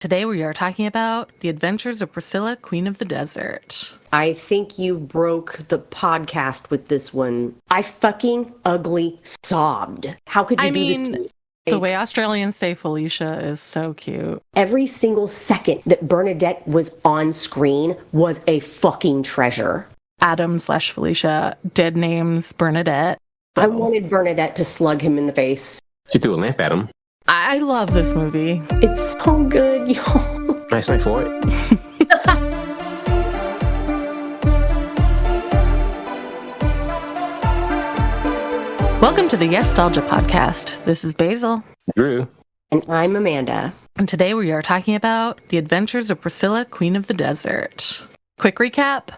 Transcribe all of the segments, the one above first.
Today we are talking about The Adventures of Priscilla, Queen of the Desert. I think you broke the podcast with this one. I fucking ugly sobbed. How could you do this to me? The way Australians say Felicia is so cute. Every single second that Bernadette was on screen was a fucking treasure. Adam/Felicia, dead names Bernadette. So. I wanted Bernadette to slug him in the face. She threw a lamp at him. I love this movie. It's so good, y'all. Nice night for it. Welcome to the Yestalgia podcast. This is Basil. Drew. And I'm Amanda. And today we are talking about The Adventures of Priscilla, Queen of the Desert. Quick recap.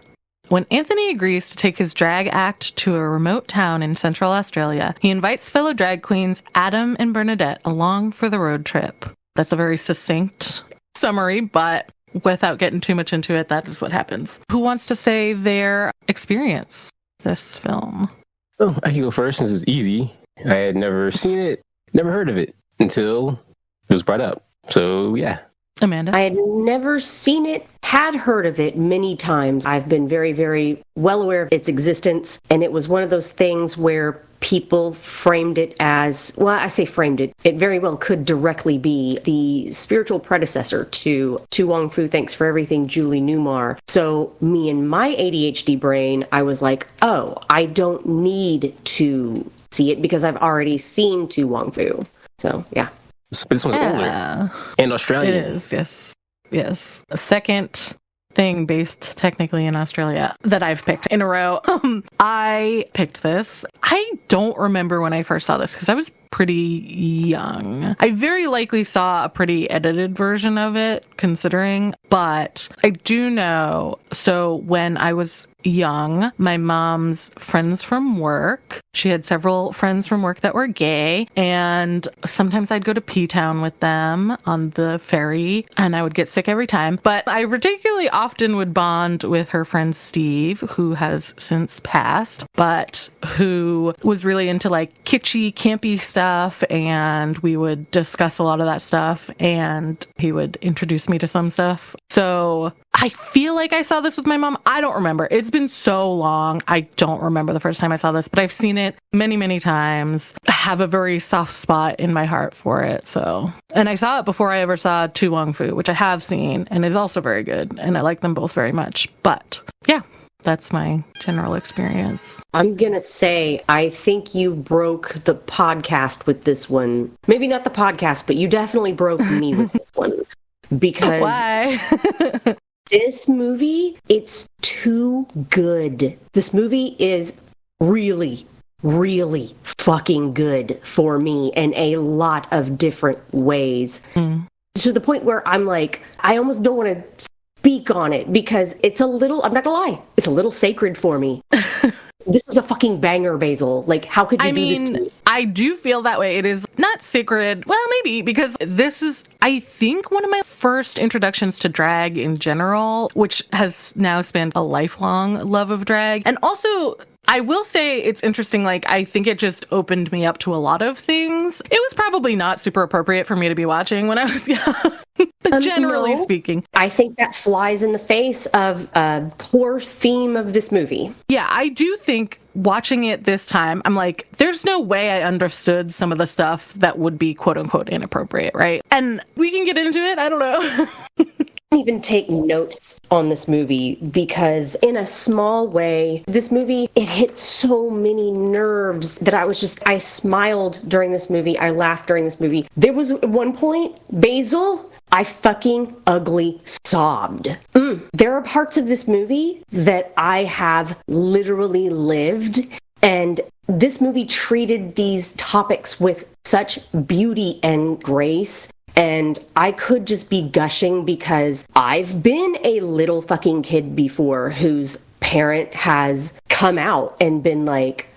When Anthony agrees to take his drag act to a remote town in Central Australia, he invites fellow drag queens Adam and Bernadette along for the road trip. That's a very succinct summary, but without getting too much into it, that is what happens. Who wants to say their experience this film? Oh, I can go first since it's easy. I had never seen it, never heard of it until it was brought up. So, yeah. Amanda? I had never seen it, had heard of it many times. I've been very, very well aware of its existence, and it was one of those things where people framed it as, well, I say framed it, it very well could directly be the spiritual predecessor to Tu Wong Fu, Thanks for Everything, Julie Newmar. So me and my ADHD brain, I was like, oh, I don't need to see it because I've already seen Tu Wong Fu. So, yeah. This one's older. And Australian. It is, yes. A second thing based technically in Australia that I've picked in a row. I picked this. I don't remember when I first saw this because I was pretty young. I very likely saw a pretty edited version of it, considering, but I do know, so when I was young, my mom's friends from work, she had several friends from work that were gay, and sometimes I'd go to P-Town with them on the ferry, and I would get sick every time, but I particularly often would bond with her friend Steve, who has since passed, but who was really into like kitschy, campy stuff, and we would discuss a lot of that stuff, and he would introduce me to some stuff. So I feel like I saw this with my mom. I don't remember. It's been so long. I don't remember the first time I saw this, but I've seen it many, many times. I have a very soft spot in my heart for it. So, and I saw it before I ever saw Tu Wong Fu, which I have seen and is also very good. And I like them both very much. But yeah, that's my general experience. I'm going to say, I think you broke the podcast with this one. Maybe not the podcast, but you definitely broke me with this one. Because why? This movie, it's too good. This movie is really, really fucking good for me in a lot of different ways. To the point where I'm like, I almost don't want to speak on it because it's a little, I'm not gonna lie, it's a little sacred for me. This was a fucking banger, Basil. Like, how could you do this to me? I do feel that way. It is not sacred. Well, maybe, because this is, I think, one of my first introductions to drag in general, which has now spanned a lifelong love of drag. And also, I will say it's interesting, like, I think it just opened me up to a lot of things. It was probably not super appropriate for me to be watching when I was young, but generally speaking. I think that flies in the face of a core theme of this movie. Yeah, I do think watching it this time, I'm like, there's no way I understood some of the stuff that would be quote unquote inappropriate, right? And we can get into it. I don't know. Even take notes on this movie because in a small way, this movie, it hit so many nerves that I smiled during this movie. I laughed during this movie. There was at one point, Basil, I fucking ugly sobbed. There are parts of this movie that I have literally lived, and this movie treated these topics with such beauty and grace. And I could just be gushing because I've been a little fucking kid before whose parent has come out and been like,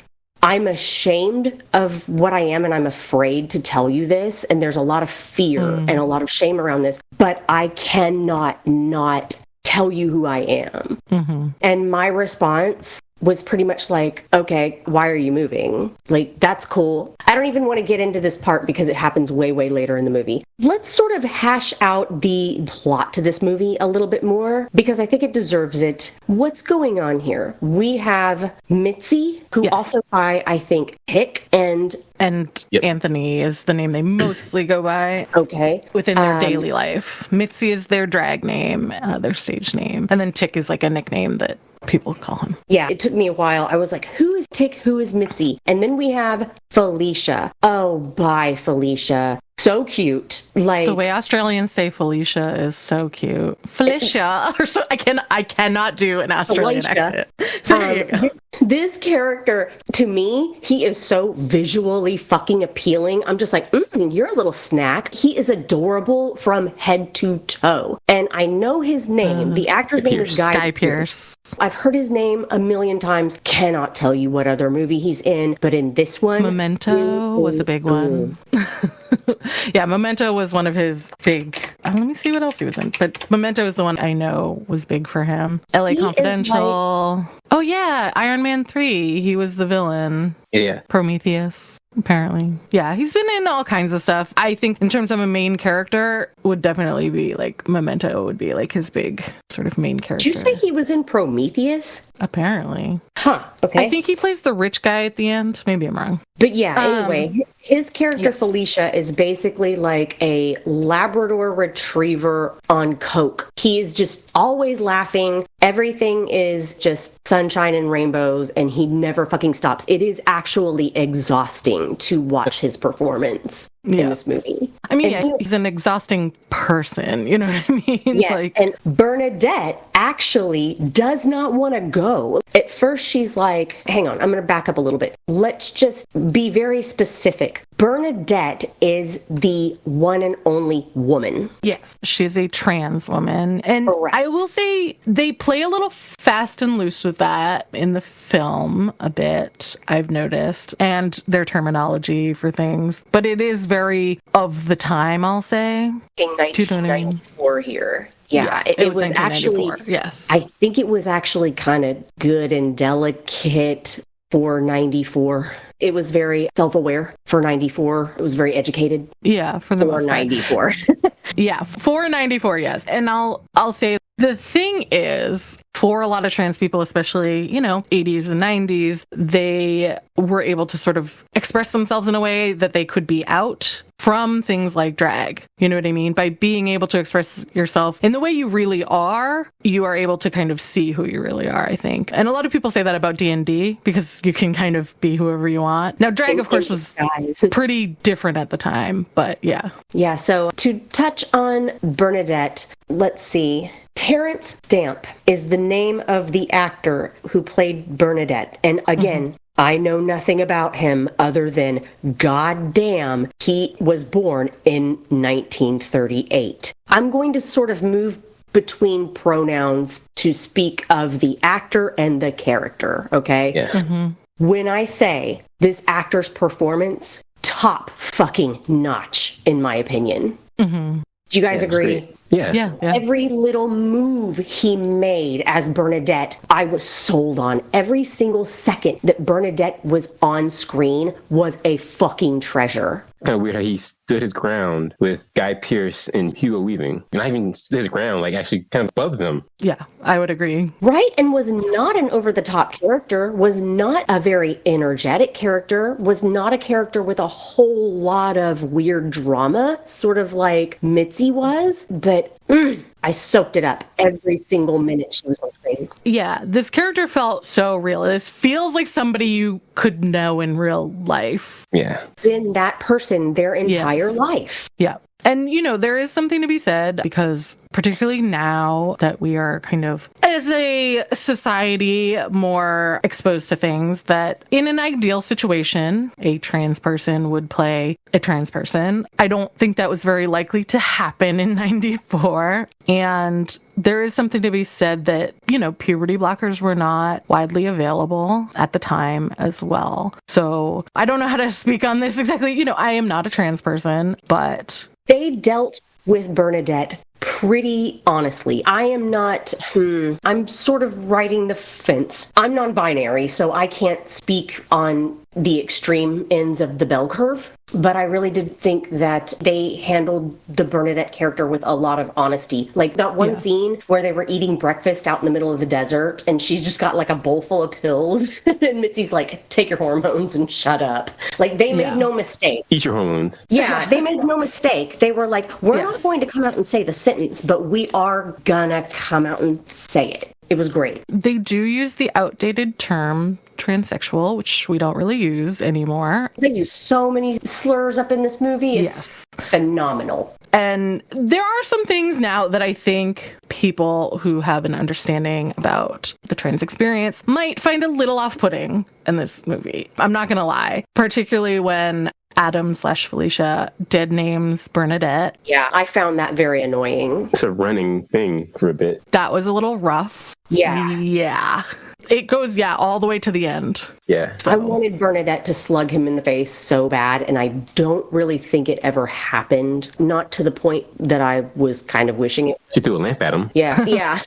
I'm ashamed of what I am and I'm afraid to tell you this. And there's a lot of fear and a lot of shame around this, but I cannot not tell you who I am. And my response was pretty much like, okay, why are you moving? Like, that's cool. I don't even want to get into this part because it happens way, way later in the movie. Let's sort of hash out the plot to this movie a little bit more, because I think it deserves it. What's going on here? We have Mitzi, who also I think, Hick, and Anthony is the name they mostly go by. Okay. Within their daily life. Mitzi is their drag name, their stage name. And then Tick is like a nickname that people call him. Yeah, it took me a while. I was like, who is Tick? Who is Mitzi? And then we have Felicia. Oh, bye, Felicia. So cute. Like, the way Australians say Felicia is so cute. Felicia. Or so I cannot do an Australian accent. There you go. This character, to me, he is so visually fucking appealing. I'm just like, you're a little snack. He is adorable from head to toe. And I know his name. The actor's name is Guy Pearce. I've heard his name a million times. Cannot tell you what other movie he's in, but in this one, Memento was a big one. Yeah, Memento was one of his big... let me see what else he was in. But Memento is the one I know was big for him. LA Confidential. Oh, yeah, Iron Man 3. He was the villain. Yeah. Prometheus, apparently. Yeah, he's been in all kinds of stuff. I think in terms of a main character, would definitely be like Memento would be like his big sort of main character. Did you say he was in Prometheus? Apparently. Huh, okay. I think he plays the rich guy at the end. Maybe I'm wrong. But yeah, anyway, his character Felicia is basically like a Labrador retriever on coke. He is just always laughing. Everything is just sunshine and rainbows, and he never fucking stops. It is actually exhausting to watch his performance in this movie. I mean, he's an exhausting person, you know what I mean? Yes, and Bernadette actually does not want to go. At first, she's like, hang on, I'm going to back up a little bit. Let's just be very specific. Bernadette is the one and only woman. Yes, she's a trans woman. And I will say they play a little fast and loose with that in the film a bit, I've noticed, and their terminology for things. But it is very of the time, I'll say. In 1994 here. Yeah, it was actually, yes. I think it was actually kind of good and delicate for 94. It was very self-aware for 94. It was very educated. Yeah, for the most part. 94. Yeah, for 94, yes. And I'll say the thing is, for a lot of trans people, especially, 80s and 90s, they were able to sort of express themselves in a way that they could be out from things like drag. You know what I mean? By being able to express yourself in the way you really are, you are able to kind of see who you really are, I think. And a lot of people say that about D&D because you can kind of be whoever you want. Now, drag, of course, was pretty different at the time, but yeah. Yeah, so to touch on Bernadette, let's see. Terrence Stamp is the name of the actor who played Bernadette. And again, I know nothing about him other than, goddamn, he was born in 1938. I'm going to sort of move between pronouns to speak of the actor and the character, okay? Yeah. When I say this actor's performance, top fucking notch, in my opinion. Do you guys agree? Yeah. Every little move he made as Bernadette, I was sold on. Every single second that Bernadette was on screen was a fucking treasure. Kind of weird how he stood his ground with Guy Pearce and Hugo Weaving. And I even stood his ground, like actually kind of above them. Yeah, I would agree. Right? And was not an over-the-top character, was not a very energetic character, was not a character with a whole lot of weird drama, sort of like Mitzi was. But I soaked it up every single minute she was on screen. Yeah, this character felt so real. This feels like somebody you could know in real life. Yeah. Been that person their entire life. Yeah. And, there is something to be said because particularly now that we are kind of, as a society, more exposed to things, that in an ideal situation, a trans person would play a trans person. I don't think that was very likely to happen in 94. And there is something to be said that, puberty blockers were not widely available at the time as well. So I don't know how to speak on this exactly. I am not a trans person, but... They dealt with Bernadette pretty honestly. I am not, I'm sort of riding the fence. I'm non-binary, so I can't speak on the extreme ends of the bell curve. But I really did think that they handled the Bernadette character with a lot of honesty. Like that one scene where they were eating breakfast out in the middle of the desert and she's just got like a bowl full of pills and Mitzi's like, take your hormones and shut up. Like they made no mistake. Eat your hormones. Yeah, they made no mistake. They were like, we're not going to come out and say the sentence, but we are gonna come out and say it. It was great. They do use the outdated term transsexual, which we don't really use anymore. They use so many slurs up in this movie. It's phenomenal. And there are some things now that I think people who have an understanding about the trans experience might find a little off-putting in this movie. I'm not going to lie, particularly when Adam/Felicia dead names Bernadette. Yeah, I found that very annoying. It's a running thing for a bit. That was a little rough. Yeah. Yeah. It goes, all the way to the end. Yeah. So. I wanted Bernadette to slug him in the face so bad, and I don't really think it ever happened. Not to the point that I was kind of wishing it. She threw a lamp at him. Yeah, yeah.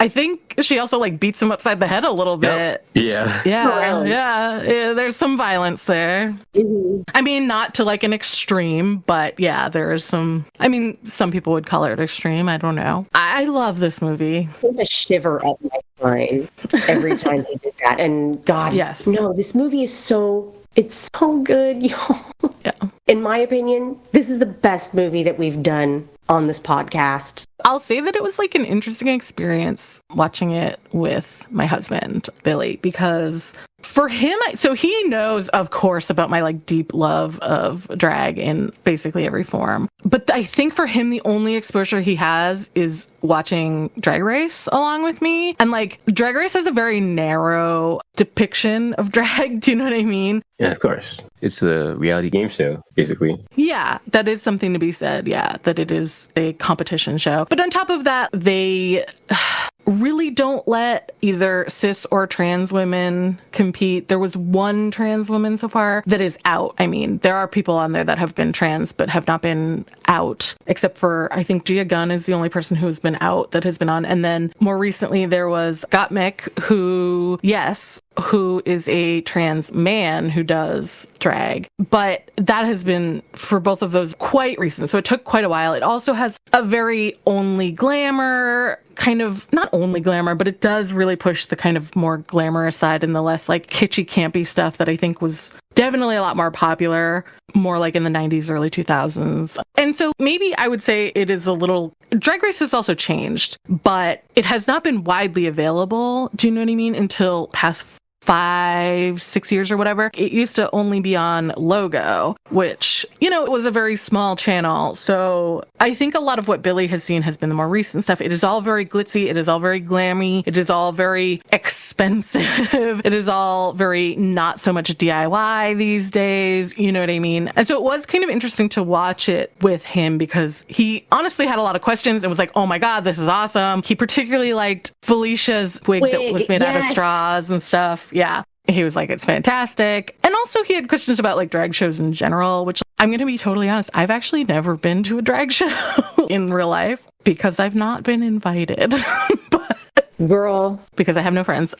I think she also, beats him upside the head a little bit. Yeah. Yeah, there's some violence there. Mm-hmm. I mean, not to, an extreme, but, there is some... I mean, some people would call it extreme. I don't know. I love this movie. It's a shiver up my spine every time he did that. And, God, no, this movie is it's so good, y'all. Yeah. In my opinion, this is the best movie that we've done on this podcast. I'll say that it was an interesting experience watching it with my husband, Billy, because for him, so he knows, of course, about my deep love of drag in basically every form. But I think for him, the only exposure he has is watching Drag Race along with me. And Drag Race has a very narrow depiction of drag. Do you know what I mean? Yeah, of course. It's a reality game show, basically. Yeah, that is something to be said. Yeah, that it is a competition show. But on top of that, they really don't let either cis or trans women compete. There was one trans woman so far that is out. I mean, there are people on there that have been trans but have not been out, except for, I think Gia Gunn is the only person who has been out that has been on. And then more recently, there was Gottmik, who is a trans man who does drag. But that has been, for both of those, quite recent. So it took quite a while. It also has a very only glamour kind of, not only glamour, but it does really push the kind of more glamorous side and the less kitschy, campy stuff that I think was definitely a lot more popular, more in the 90s, early 2000s. And so maybe I would say it is a little... Drag Race has also changed, but it has not been widely available, do you know what I mean, until past 5-6 years or whatever. It used to only be on Logo, which, it was a very small channel. So I think a lot of what Billy has seen has been the more recent stuff. It is all very glitzy. It is all very glammy. It is all very expensive. It is all very not so much DIY these days. You know what I mean? And so it was kind of interesting to watch it with him because he honestly had a lot of questions and was like, oh my God, this is awesome. He particularly liked Felicia's wig that was made out of straws and stuff. Yeah. He was like, it's fantastic. And also he had questions about drag shows in general, which I'm going to be totally honest. I've actually never been to a drag show in real life because I've not been invited. But girl, because I have no friends.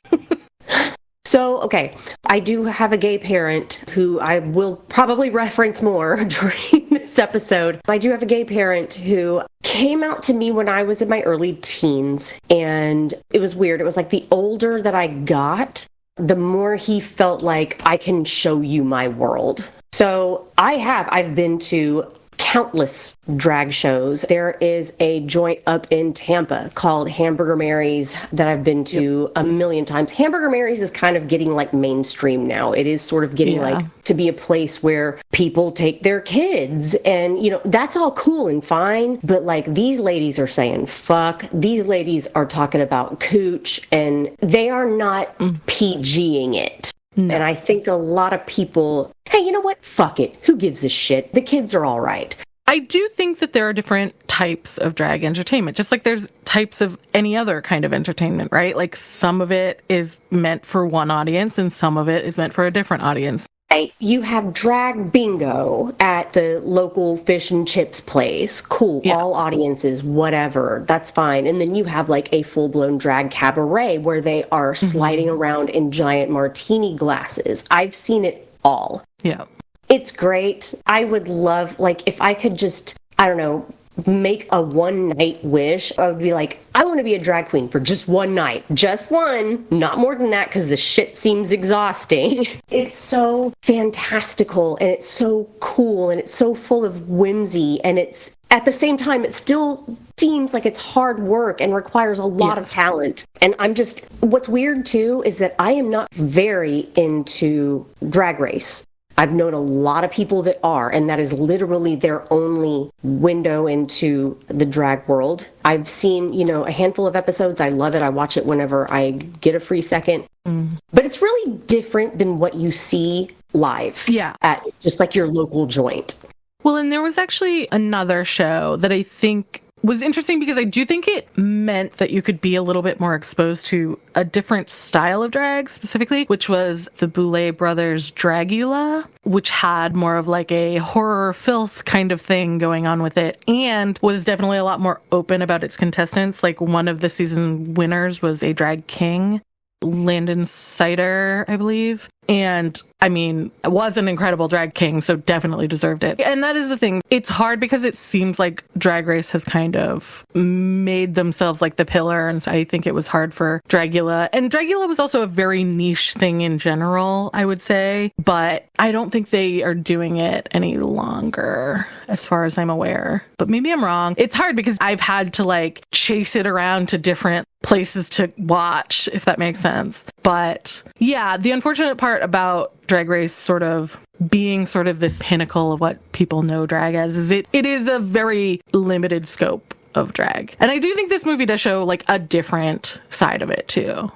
So, okay, I do have a gay parent who I will probably reference more during this episode. I do have a gay parent who came out to me when I was in my early teens, and it was weird. It was the older that I got, the more he felt like I can show you my world. So I've been to countless drag shows. There is a joint up in Tampa called Hamburger Mary's that I've been to a million times. Hamburger Mary's is kind of getting mainstream now. It is sort of getting to be a place where people take their kids and, that's all cool and fine. But these ladies are saying, fuck, these ladies are talking about cooch and they are not PGing it. No. And I think a lot of people, hey, you know what? Fuck it. Who gives a shit? The kids are all right. I do think that there are different types of drag entertainment, just like there's types of any other kind of entertainment, right? Some of it is meant for one audience and some of it is meant for a different audience. Right. You have drag bingo at the local fish and chips place. Cool. Yeah. All audiences, whatever. That's fine. And then you have like a full-blown drag cabaret where they are sliding around in giant martini glasses. I've seen it all. Yeah. It's great. I would love, like, if I could just, I don't know, make a one-night wish, I would be like, I want to be a drag queen for just one night. Just one. Not more than that, because the shit seems exhausting. It's so fantastical, and it's so cool, and it's so full of whimsy, and it's, at the same time, it still seems like it's hard work and requires a lot of talent. And I'm just, what's weird, too, is that I am not very into Drag Race. I've known a lot of people that are, and that is literally their only window into the drag world. I've seen, a handful of episodes. I love it. I watch it whenever I get a free second. But it's really different than what you see live at just like your local joint. Well, and there was actually another show that I think was interesting because I do think it meant that you could be a little bit more exposed to a different style of drag specifically, which was the Boulet Brothers Dragula, which had more of like a horror filth kind of thing going on with it, and was definitely a lot more open about its contestants. Like one of the season winners was a drag king, Landon Sider, I believe. And I mean, was an incredible drag king, so definitely deserved it. And that is the thing. It's hard because it seems like Drag Race has kind of made themselves like the pillar. And so I think it was hard for Dragula. And Dragula was also a very niche thing in general, I would say. But I don't think they are doing it any longer, as far as I'm aware. But maybe I'm wrong. It's hard because I've had to like chase it around to different places to watch, if that makes sense. But yeah, the unfortunate part about Drag Race sort of being sort of this pinnacle of what people know drag as is it is a very limited scope of drag. And I do think this movie does show like a different side of it too,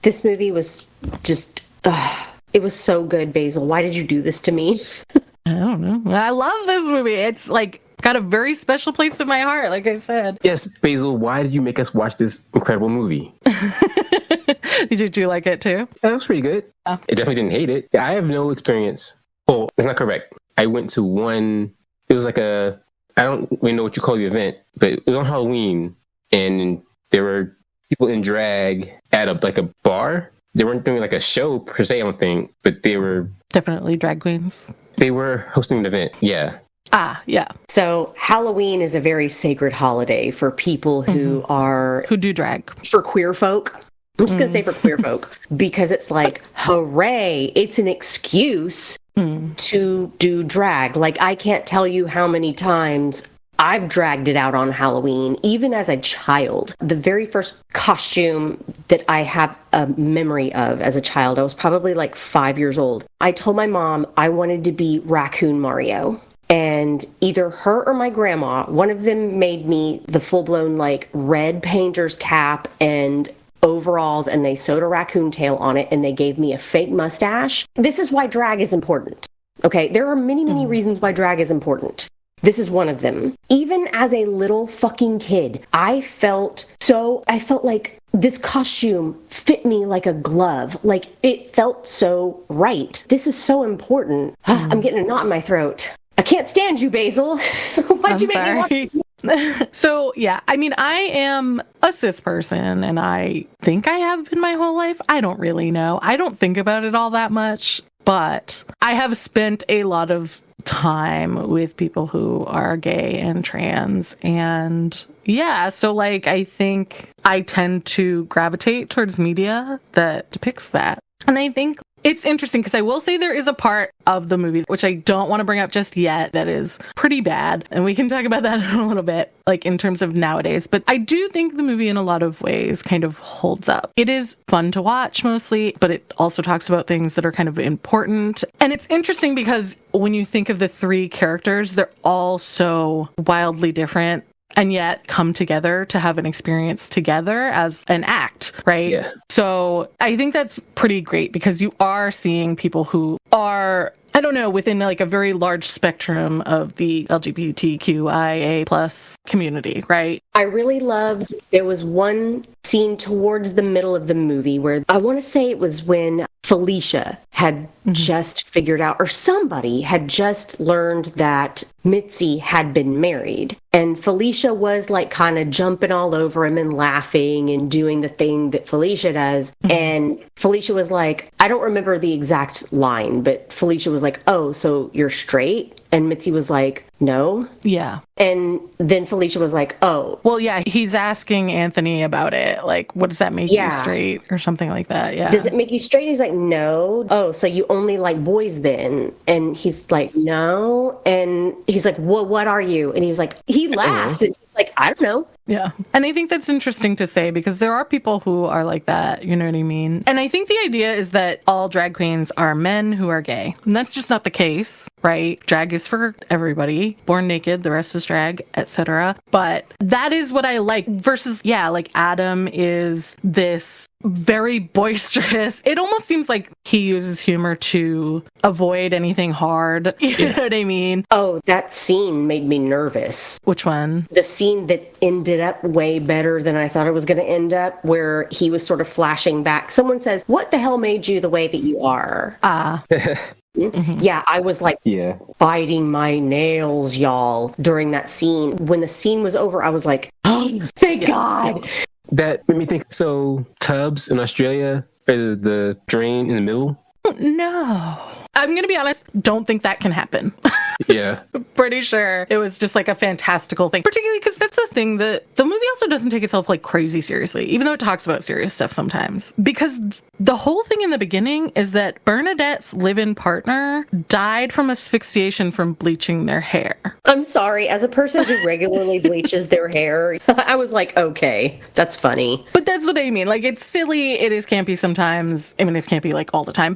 This movie was just, it was so good, Basil. Why did you do this to me? I don't know. I love this movie. It's like got a very special place in my heart, like I said. Yes, Basil, why did you make us watch this incredible movie? Did you like it too? Yeah, it was pretty good. Oh. I definitely didn't hate it. I have no experience. Oh, that's not correct. I went to one, it was like I don't really know what you call the event, but it was on Halloween, and there were people in drag at a bar. They weren't doing like a show per se, I don't think, but they were... Definitely drag queens. They were hosting an event, yeah. Ah, yeah. So Halloween is a very sacred holiday for people who who do drag. For queer folk. I'm just going to say for queer folk, because it's like, hooray, it's an excuse to do drag. Like, I can't tell you how many times I've dragged it out on Halloween, even as a child. The very first costume that I have a memory of as a child, I was probably like 5 years old. I told my mom I wanted to be Raccoon Mario. And either her or my grandma, one of them made me the full-blown like red painter's cap and overalls, and they sewed a raccoon tail on it, and they gave me a fake mustache. This is why drag is important. Okay, there are many, many reasons why drag is important. This is one of them. Even as a little fucking kid, I felt like this costume fit me like a glove. Like, it felt so right. This is so important. I'm getting a knot in my throat. I can't stand you, Basil. Why'd you make me watch this? So, yeah, I mean, I am a cis person, and I think I have been my whole life. I don't really know. I don't think about it all that much, but I have spent a lot of time with people who are gay and trans, and yeah, so like I think I tend to gravitate towards media that depicts that. And I think it's interesting because I will say there is a part of the movie, which I don't want to bring up just yet, that is pretty bad. And we can talk about that in a little bit, like in terms of nowadays. But I do think the movie in a lot of ways kind of holds up. It is fun to watch mostly, but it also talks about things that are kind of important. And it's interesting because when you think of the three characters, they're all so wildly different, and yet come together to have an experience together as an act, right? Yeah. So I think that's pretty great because you are seeing people who are, I don't know, within like a very large spectrum of the LGBTQIA plus community, right? I really loved, there was one scene towards the middle of the movie where I want to say it was when Felicia had just figured out, or somebody had just learned that Mitzi had been married. And Felicia was like kind of jumping all over him and laughing and doing the thing that Felicia does. And Felicia was like, I don't remember the exact line, but Felicia was like, oh, so you're straight? And Mitzi was like, no. Yeah. And then Felicia was like, oh. Well, yeah, he's asking Anthony about it. Like, what does that make you straight or something like that? Yeah. Does it make you straight? He's like, no. Oh, so you only like boys then? And he's like, no. And he's like, well, what are you? And he's like, he laughs. And he's like, I don't know. Yeah. And I think that's interesting to say because there are people who are like that. You know what I mean? And I think the idea is that all drag queens are men who are gay. And that's just not the case, right? Drag is for everybody. Born naked, the rest is drag, etc. But that is what I like versus, yeah, like Adam is this very boisterous. It almost seems like he uses humor to avoid anything hard. You know what I mean? Oh, that scene made me nervous. Which one? The scene that ended up way better than I thought it was going to end up, where he was sort of flashing back. Someone says, what the hell made you the way that you are? Yeah, I was like biting my nails, y'all, during that scene. When the scene was over, I was like, oh, thank God. That made me think, so tubs in Australia are the drain in the middle? No. I'm going to be honest, don't think that can happen. Yeah. Pretty sure it was just like a fantastical thing, particularly because that's the thing that the movie also doesn't take itself like crazy seriously, even though it talks about serious stuff sometimes. Because the whole thing in the beginning is that Bernadette's live-in partner died from asphyxiation from bleaching their hair. I'm sorry, as a person who regularly bleaches their hair, I was like, okay, that's funny. But that's what I mean. Like, it's silly, it is campy sometimes. I mean, it's campy like all the time.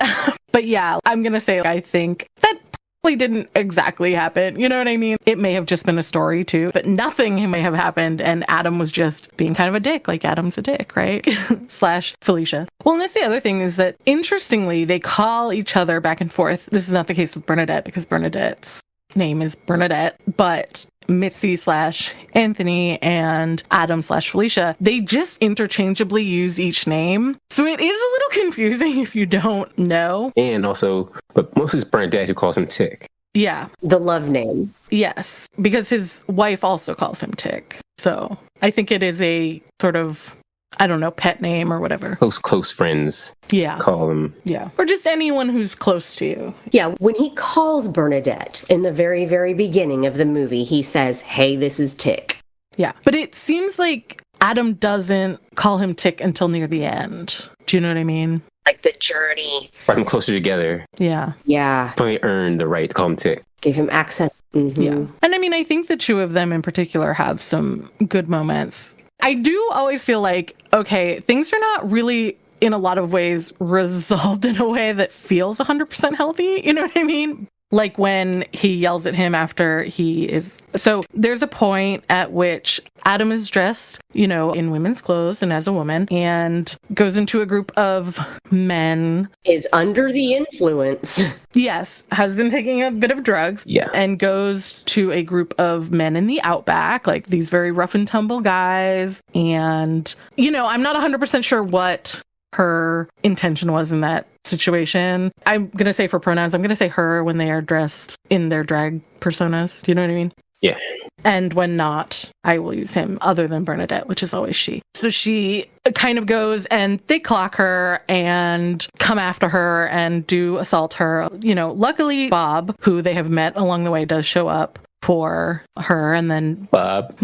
But yeah, I'm going to say, I think that probably didn't exactly happen. You know what I mean? It may have just been a story too, but nothing may have happened. And Adam was just being kind of a dick, like Adam's a dick, right? Slash Felicia. Well, and that's the other thing is that interestingly, they call each other back and forth. This is not the case with Bernadette because Bernadette's name is Bernadette, but Mitzi slash Anthony and Adam slash Felicia, they just interchangeably use each name. So it is a little confusing if you don't know. And also, but mostly it's Bernadette who calls him Tick. Yeah. The love name. Yes, because his wife also calls him Tick. So I think it is a sort of, I don't know, pet name or whatever. Close friends. Yeah. Call him. Yeah. Or just anyone who's close to you. Yeah. When he calls Bernadette in the very, very beginning of the movie, he says, hey, this is Tick. Yeah. But it seems like Adam doesn't call him Tick until near the end. Do you know what I mean? Like the journey. Brought them closer together. Yeah. Yeah. Finally earned the right to call him Tick. Gave him access. Mm-hmm. Yeah. And I mean, I think the two of them in particular have some good moments. I do always feel like, okay, things are not really, in a lot of ways, resolved in a way that feels 100% healthy. You know what I mean? Like when he yells at him after he is... So there's a point at which Adam is dressed, you know, in women's clothes and as a woman and goes into a group of men. Is under the influence. Yes, has been taking a bit of drugs. Yeah. And goes to a group of men in the outback, like these very rough and tumble guys. And, you know, I'm not 100% sure what her intention was in that situation. I'm going to say for pronouns, I'm going to say her when they are dressed in their drag personas. Do you know what I mean? Yeah. And when not, I will use him other than Bernadette, which is always she. So she kind of goes and they clock her and come after her and do assault her. You know, luckily Bob, who they have met along the way, does show up for her. And then Bob.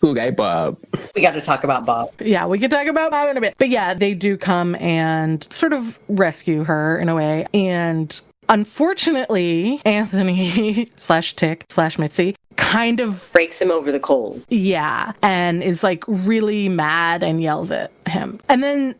Cool guy Bob. We got to talk about Bob. Yeah, we can talk about Bob in a bit. But yeah, they do come and sort of rescue her in a way. And unfortunately, Anthony slash Tick slash Mitzi kind of breaks him over the coals. Yeah. And is like really mad and yells at him. And then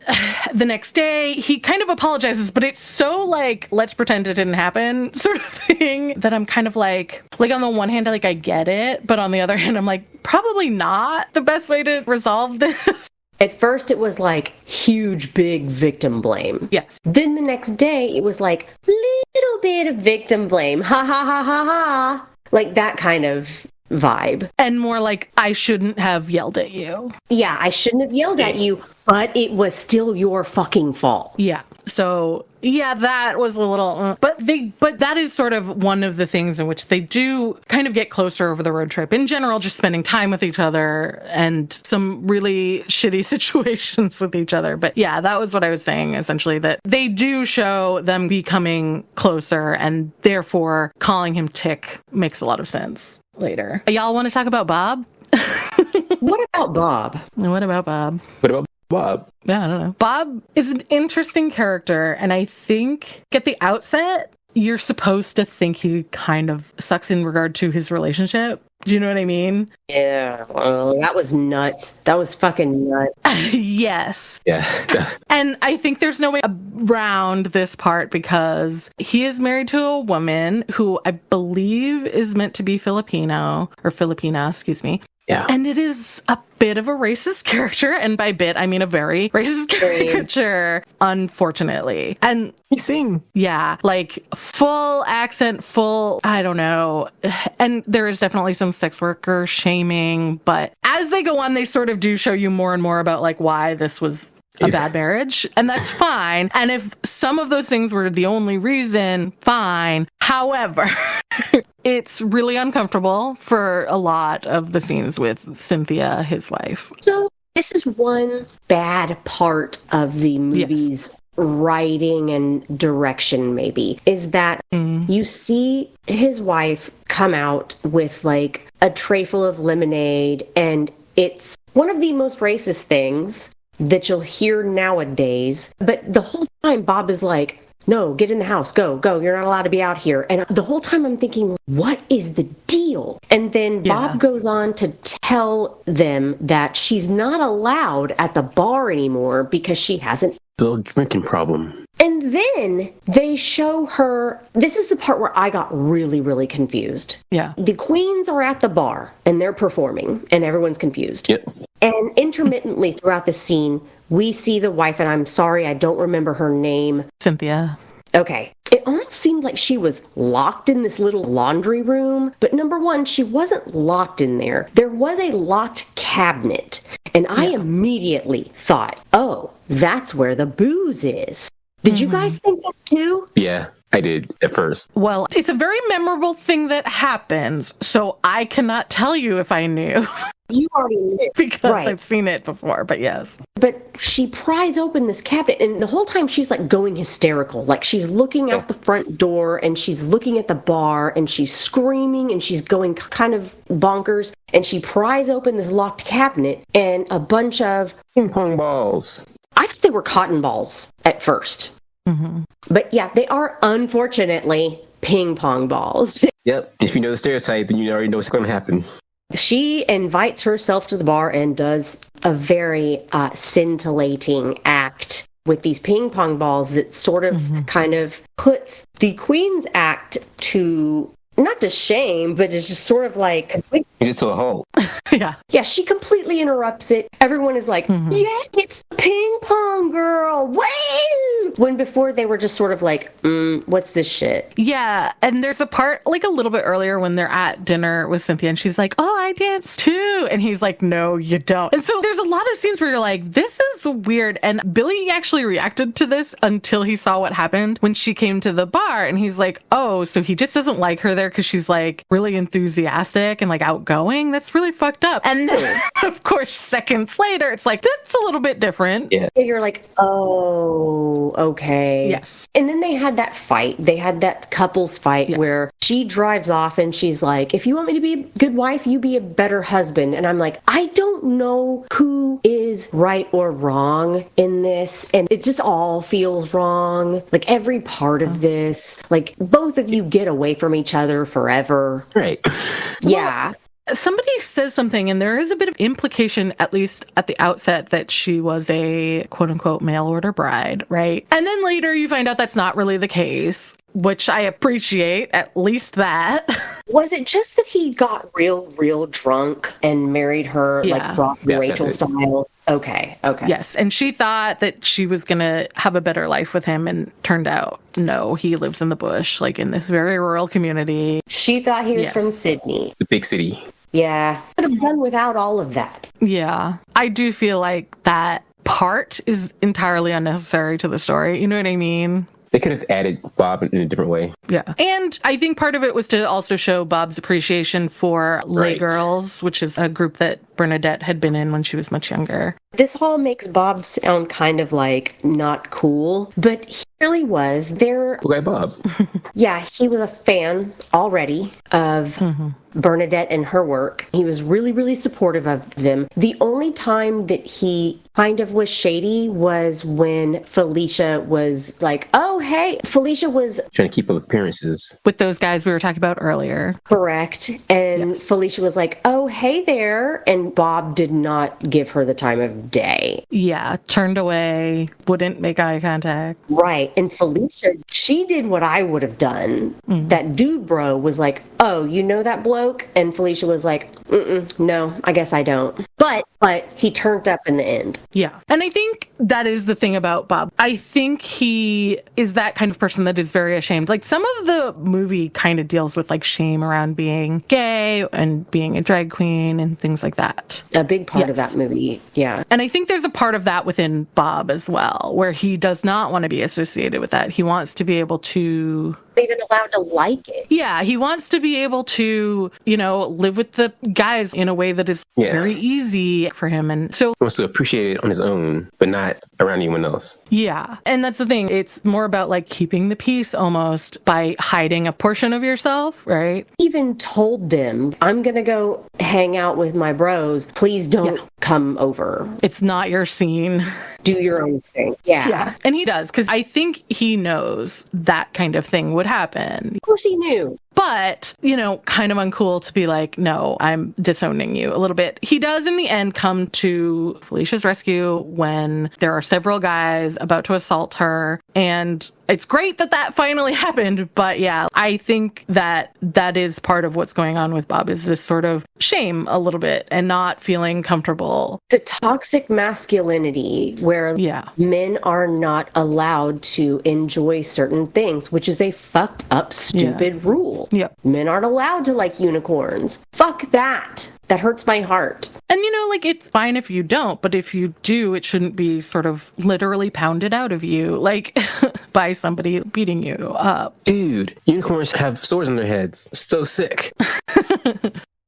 the next day he kind of apologizes, but it's so like, let's pretend it didn't happen sort of thing that I'm kind of like on the one hand, like I get it. But on the other hand, I'm like, probably not the best way to resolve this. At first, it was like huge, big victim blame. Yes. Then the next day, it was like little bit of victim blame. Ha ha ha ha ha. Like that kind of vibe. And more like, I shouldn't have yelled at you. Yeah, I shouldn't have yelled at you. But it was still your fucking fault. Yeah. So yeah, that was a little, but that is sort of one of the things in which they do kind of get closer over the road trip. In general, just spending time with each other and some really shitty situations with each other. But yeah, that was what I was saying, essentially, that they do show them becoming closer, and therefore calling him Tick makes a lot of sense later. Y'all want to talk about Bob? What about Bob? What about Bob? What about Bob? Yeah, I don't know. Bob is an interesting character, and I think at the outset, you're supposed to think he kind of sucks in regard to his relationship. Do you know what I mean? Yeah, well, that was nuts. That was fucking nuts. Yes. Yeah. And I think there's no way around this part because he is married to a woman who I believe is meant to be Filipino, or Filipina, excuse me. Yeah. And it is a bit of a racist character. And by bit, I mean a very racist caricature, unfortunately. And He sing. yeah, like full accent, full, I don't know. And there is definitely some sex worker shaming. But as they go on, they sort of do show you more and more about like why this was a bad marriage. And that's fine. And if some of those things were the only reason, fine. However, it's really uncomfortable for a lot of the scenes with Cynthia, his wife. So this is one bad part of the movie's writing and direction, maybe, is that you see his wife come out with like a tray full of lemonade, and it's one of the most racist things that you'll hear nowadays. But the whole time Bob is like, no, get in the house, go, you're not allowed to be out here. And the whole time I'm thinking, what is the deal? And then Bob goes on to tell them that she's not allowed at the bar anymore because she has an drinking problem. And then they show her, this is the part where I got really, really confused. Yeah. The queens are at the bar and they're performing and everyone's confused. Yep. And intermittently throughout the scene, we see the wife, and I'm sorry, I don't remember her name. Cynthia. Okay. It almost seemed like she was locked in this little laundry room. But number one, she wasn't locked in there. There was a locked cabinet. And I immediately thought, oh, that's where the booze is. Did you guys think that too? Yeah, I did at first. Well, it's a very memorable thing that happens, so I cannot tell you if I knew. You already knew. Because I've seen it before, but yes. But she pries open this cabinet, and the whole time she's like going hysterical. Like she's looking out the front door, and she's looking at the bar, and she's screaming, and she's going kind of bonkers. And she pries open this locked cabinet, and a bunch of ping pong balls. I thought they were cotton balls at first. But yeah, they are unfortunately ping pong balls. Yep. If you know the stereotype, then you already know what's going to happen. She invites herself to the bar and does a very scintillating act with these ping pong balls that sort of kind of puts the Queen's act to, not to shame, but it's just sort of like... Is it to a halt? Yeah, she completely interrupts it. Everyone is like, yeah, it's the ping pong girl. Woo! When before they were just sort of like, what's this shit? Yeah, and there's a part like a little bit earlier when they're at dinner with Cynthia and she's like, oh, I dance too. And he's like, no, you don't. And so there's a lot of scenes where you're like, this is weird. And Billy actually reacted to this until he saw what happened when she came to the bar. And he's like, oh, so he just doesn't like her there because she's like really enthusiastic and like outgoing. That's really fucked up. And then, of course, seconds later, it's like, that's a little bit different. Yeah. You're like, oh, okay. Yes. And then they had that fight. They had that couples fight where she drives off and she's like, if you want me to be a good wife, you be a better husband. And I'm like, I don't know who is right or wrong in this. And it just all feels wrong. Like every part of this, like both of you get away from each other forever. Right. Yeah. Somebody says something, and there is a bit of implication, at least at the outset, that she was a quote-unquote mail-order bride, right? And then later you find out that's not really the case, which I appreciate, at least that. Was it just that he got real drunk and married her, like Ross and Rachel style? Okay. Yes, and she thought that she was going to have a better life with him, and turned out, no, he lives in the bush, like in this very rural community. She thought he was from Sydney. The big city. Yeah. Could have done without all of that. Yeah. I do feel like that part is entirely unnecessary to the story. You know what I mean? They could have added Bob in a different way. Yeah. And I think part of it was to also show Bob's appreciation for Lay Right. Girls, which is a group that Bernadette had been in when she was much younger. This all makes Bob sound kind of like not cool, but he really was. Cool guy Bob. Yeah, he was a fan already of Bernadette and her work. He was really, really supportive of them. The only time that he kind of was shady was when Felicia was like, oh, hey. Felicia was Trying to keep up appearances. With those guys we were talking about earlier. correct. And Yes. Felicia was like, oh, hey there. And Bob did not give her the time of day. Yeah. Turned away, wouldn't make eye contact. Right. And Felicia, she did what I would have done. That dude bro was like, oh, you know that bloke? And Felicia was like, no, I guess I don't. But he turned up in the end. Yeah. And I think that is the thing about Bob. I think he is that kind of person that is very ashamed. Like, some of the movie kind of deals with like shame around being gay and being a drag queen and things like that. A big part of Yes. that movie. Yeah. And I think there's a part of that within Bob as well, where he does not want to be associated with that. He wants to be able to, Even allowed to like it. yeah, he wants to be able to, live with the guys in a way that is Yeah. very easy for him. And so, He wants to appreciate it on his own, but not around anyone else. yeah. And that's the thing. It's more about like keeping the peace almost by hiding a portion of yourself, right? Even told them, I'm going to go hang out with my bros. Please don't come over. It's not your scene. Do your own thing. Yeah. Yeah. And he does, because I think he knows that kind of thing would happen. Of course he knew. But, kind of uncool to be like, no, I'm disowning you a little bit. He does in the end come to Felicia's rescue when there are several guys about to assault her. And it's great that that finally happened. But yeah, I think that that is part of what's going on with Bob, is this sort of shame a little bit and not feeling comfortable. The toxic masculinity where Yeah. men are not allowed to enjoy certain things, which is a fucked up, stupid rule. Yep. Men aren't allowed to like unicorns. Fuck that. That hurts my heart. And it's fine if you don't, but if you do, it shouldn't be sort of literally pounded out of you, like by somebody beating you up. Dude, unicorns have swords on their heads. So sick.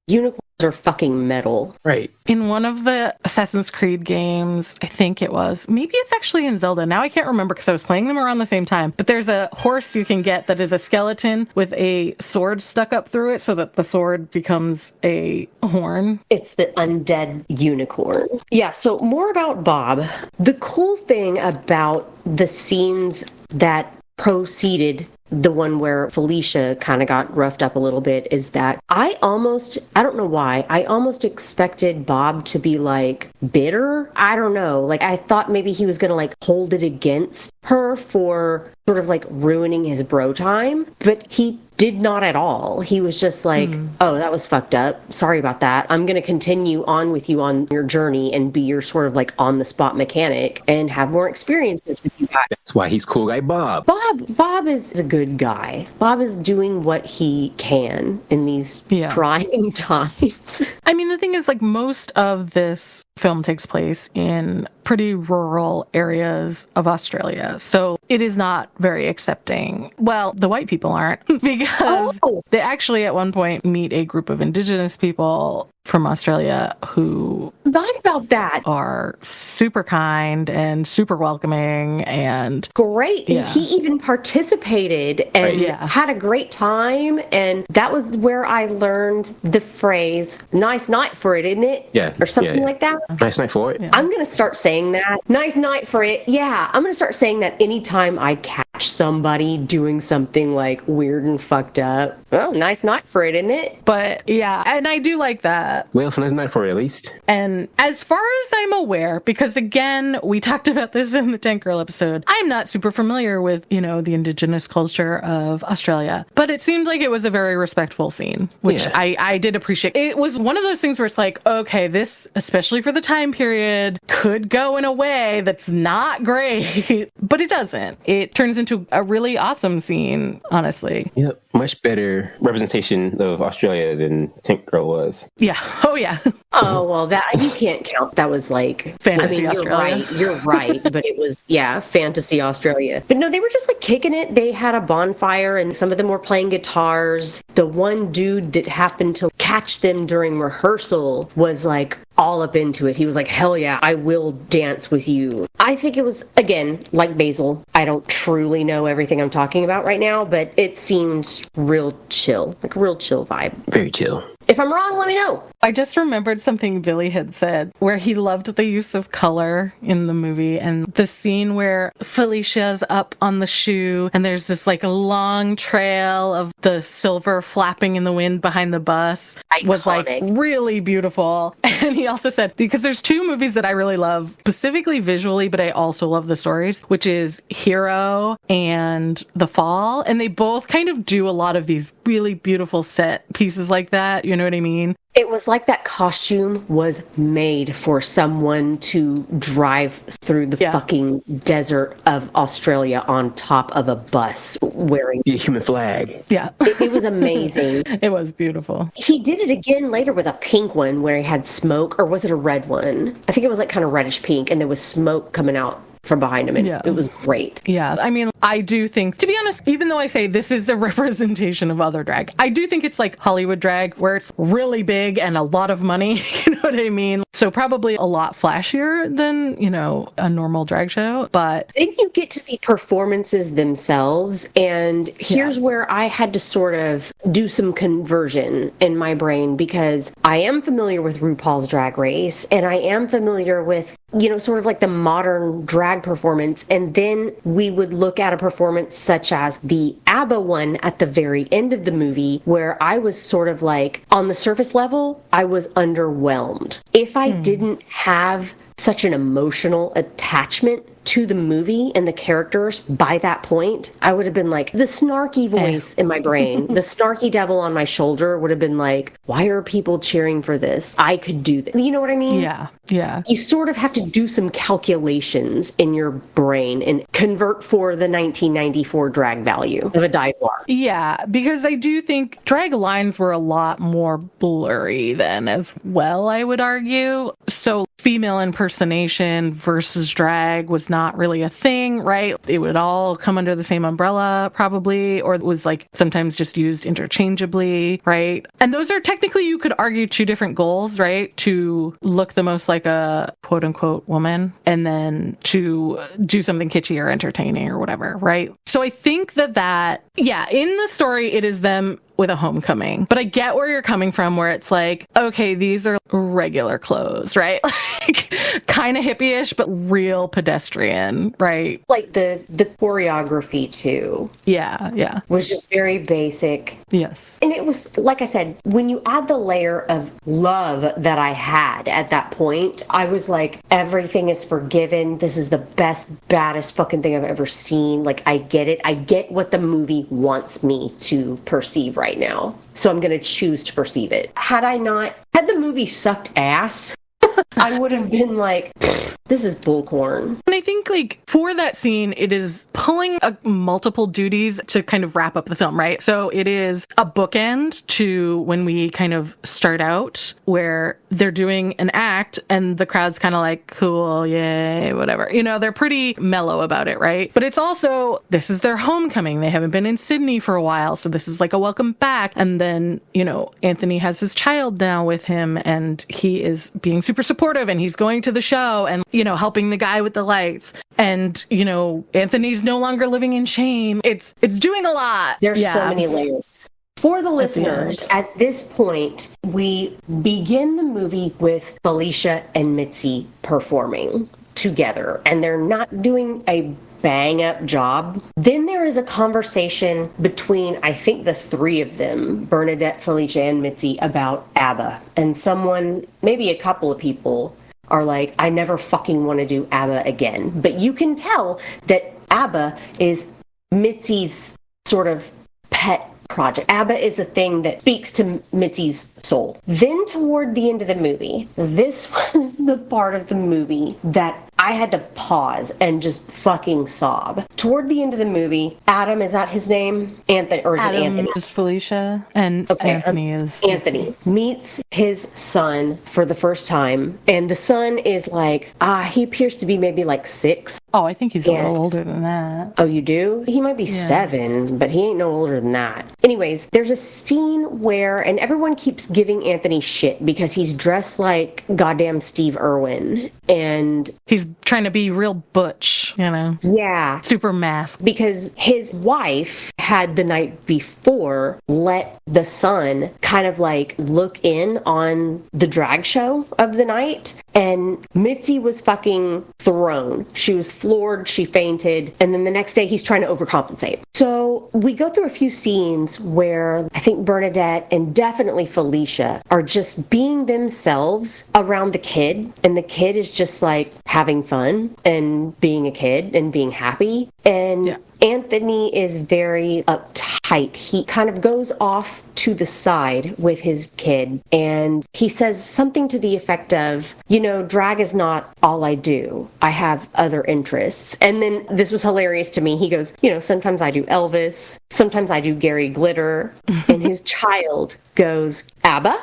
Unicorns are fucking metal. Right. In one of the Assassin's Creed games, I think it was, maybe it's actually in Zelda. Now I can't remember because I was playing them around the same time, but there's a horse you can get that is a skeleton with a sword stuck up through it so that the sword becomes a horn. It's the undead unicorn. Yeah, so more about Bob. The cool thing about the scenes that proceeded, the one where Felicia kind of got roughed up a little bit, is that I don't know why, I almost expected Bob to be like bitter. I don't know. Like, I thought maybe he was going to like hold it against her for sort of like ruining his bro time, but he did not at all. He was just like, oh, that was fucked up. Sorry about that. I'm going to continue on with you on your journey and be your sort of like on the spot mechanic and have more experiences with you guys. That's why he's cool guy Bob. Bob is a good guy. Bob is doing what he can in these trying times. I mean, the thing is, like, most of this film takes place in pretty rural areas of Australia. So it is not very accepting. Well, the white people aren't, because they actually at one point meet a group of indigenous people from Australia who Thought about that. are super kind and super welcoming and Great. Yeah. He even participated and Right. had a great time. And that was where I learned the phrase, nice night for it, isn't it? Yeah. Or something Yeah. like that. Nice night for it. Yeah. I'm going to start saying that. Nice night for it. Yeah. I'm going to start saying that anytime I catch somebody doing something like weird and fucked up. Well, nice night for it, isn't it? but yeah, and I do like that. Well, it's a nice night for it at least. And as far as I'm aware, because again, we talked about this in the Tank Girl episode, I'm not super familiar with, the indigenous culture of Australia, but it seemed like it was a very respectful scene, which Yeah. I did appreciate. It was one of those things where it's like, okay, this, especially for the time period, could go in a way that's not great, but it doesn't. It turns into a really awesome scene, honestly. Yep. much better representation of Australia than Tank Girl was. Yeah. Oh, yeah. Oh, well, that you can't count. That was like Fantasy you're Australia. right. You're right. But it was, fantasy Australia. But no, they were just like kicking it. They had a bonfire and some of them were playing guitars. The one dude that happened to catch them during rehearsal was like all up into it. He was like, hell yeah, I will dance with you. I think it was, again, like Basil. I don't truly know everything I'm talking about right now, but it seemed real chill, like a real chill vibe. Very chill. If I'm wrong, let me know. I just remembered something Billy had said where he loved the use of color in the movie, and the scene where Felicia's up on the shoe and there's this like long trail of the silver flapping in the wind behind the bus was like really beautiful. And he also said, because there's two movies that I really love, specifically visually, but I also love the stories, which is Hero and The Fall. And they both kind of do a lot of these really beautiful set pieces like that. You know what I mean? It was like that costume was made for someone to drive through the fucking desert of Australia on top of a bus wearing a human flag. Yeah. It was amazing. It was beautiful. He did it again later with a pink one where he had smoke, or was it a red one? I think it was like kind of reddish pink and there was smoke coming out from behind him, and it was great. Yeah, I mean, I do think, to be honest, even though I say this is a representation of other drag, I do think it's like Hollywood drag where it's really big and a lot of money, you know what I mean? So probably a lot flashier than, you know, a normal drag show, but... Then you get to the performances themselves, and here's where I had to sort of do some conversion in my brain, because I am familiar with RuPaul's Drag Race, and I am familiar with, you know, sort of like the modern drag performance, and then we would look at a performance such as the ABBA one at the very end of the movie, where I was sort of like, on the surface level, I was underwhelmed. If I didn't have such an emotional attachment to the movie and the characters by that point, I would have been like, the snarky voice in my brain, the snarky devil on my shoulder would have been like, why are people cheering for this? I could do this. You know what I mean? Yeah, yeah. You sort of have to do some calculations in your brain and convert for the 1994 drag value of a dive bar. Yeah, because I do think drag lines were a lot more blurry then as well, I would argue. So female impersonation versus drag was not really a thing, right? It would all come under the same umbrella, probably, or it was like sometimes just used interchangeably, right? And those are technically, you could argue, two different goals, right? To look the most like a quote unquote woman, and then to do something kitschy or entertaining or whatever, right? So I think that, in the story, it is them with a homecoming. But I get where you're coming from, where it's like, okay, these are regular clothes, right? Like kind of hippie-ish, but real pedestrian, right? Like the choreography too. Yeah. Was just very basic. Yes. And it was, like I said, when you add the layer of love that I had at that point, I was like, everything is forgiven. This is the best, baddest fucking thing I've ever seen. Like, I get it. I get what the movie wants me to perceive right now. So I'm going to choose to perceive it. Had the movie sucked ass, I would have been like, this is bullcorn. And I think, like, for that scene, it is pulling multiple duties to kind of wrap up the film, right? So it is a bookend to when we kind of start out, where they're doing an act and the crowd's kind of like, cool, yay, whatever. You know, they're pretty mellow about it, right? But it's also, this is their homecoming. They haven't been in Sydney for a while, so this is like a welcome back. And then, you know, Anthony has his child now with him, and he is being super supportive, and he's going to the show and, you know, helping the guy with the lights. And, you know, Anthony's no longer living in shame. It's doing a lot. There's so many layers. For the listeners, at this point, we begin the movie with Felicia and Mitzi performing together, and they're not doing a bang-up job. Then there is a conversation between, I think, the three of them, Bernadette, Felicia, and Mitzi, about ABBA. And someone, maybe a couple of people, are like, I never fucking want to do ABBA again. But you can tell that ABBA is Mitzi's sort of pet project. ABBA is a thing that speaks to Mitzi's soul. Then toward the end of the movie, this was the part of the movie that I had to pause and just fucking sob. Toward the end of the movie, Adam, is that his name? Anthony, or is it Anthony? Is Felicia, and Anthony is... Anthony meets his son for the first time, and the son is like, he appears to be maybe like 6. Oh, I think he's a little older than that. Oh, you do? He might be 7, but he ain't no older than that. Anyways, there's a scene where, and everyone keeps giving Anthony shit because he's dressed like goddamn Steve Irwin, and he's trying to be real butch, you know? Yeah. Super masked. Because his wife had the night before let the son kind of like look in on the drag show of the night, and Mitzi was fucking thrown. She was floored, she fainted, and then the next day he's trying to overcompensate. So we go through a few scenes where I think Bernadette and definitely Felicia are just being themselves around the kid, and the kid is just like having fun and being a kid and being happy. And Anthony is very uptight. He kind of goes off to the side with his kid, and he says something to the effect of, you know, drag is not all I do. I have other interests. And then this was hilarious to me. He goes, you know, sometimes I do Elvis, sometimes I do Gary Glitter. And his child goes, ABBA?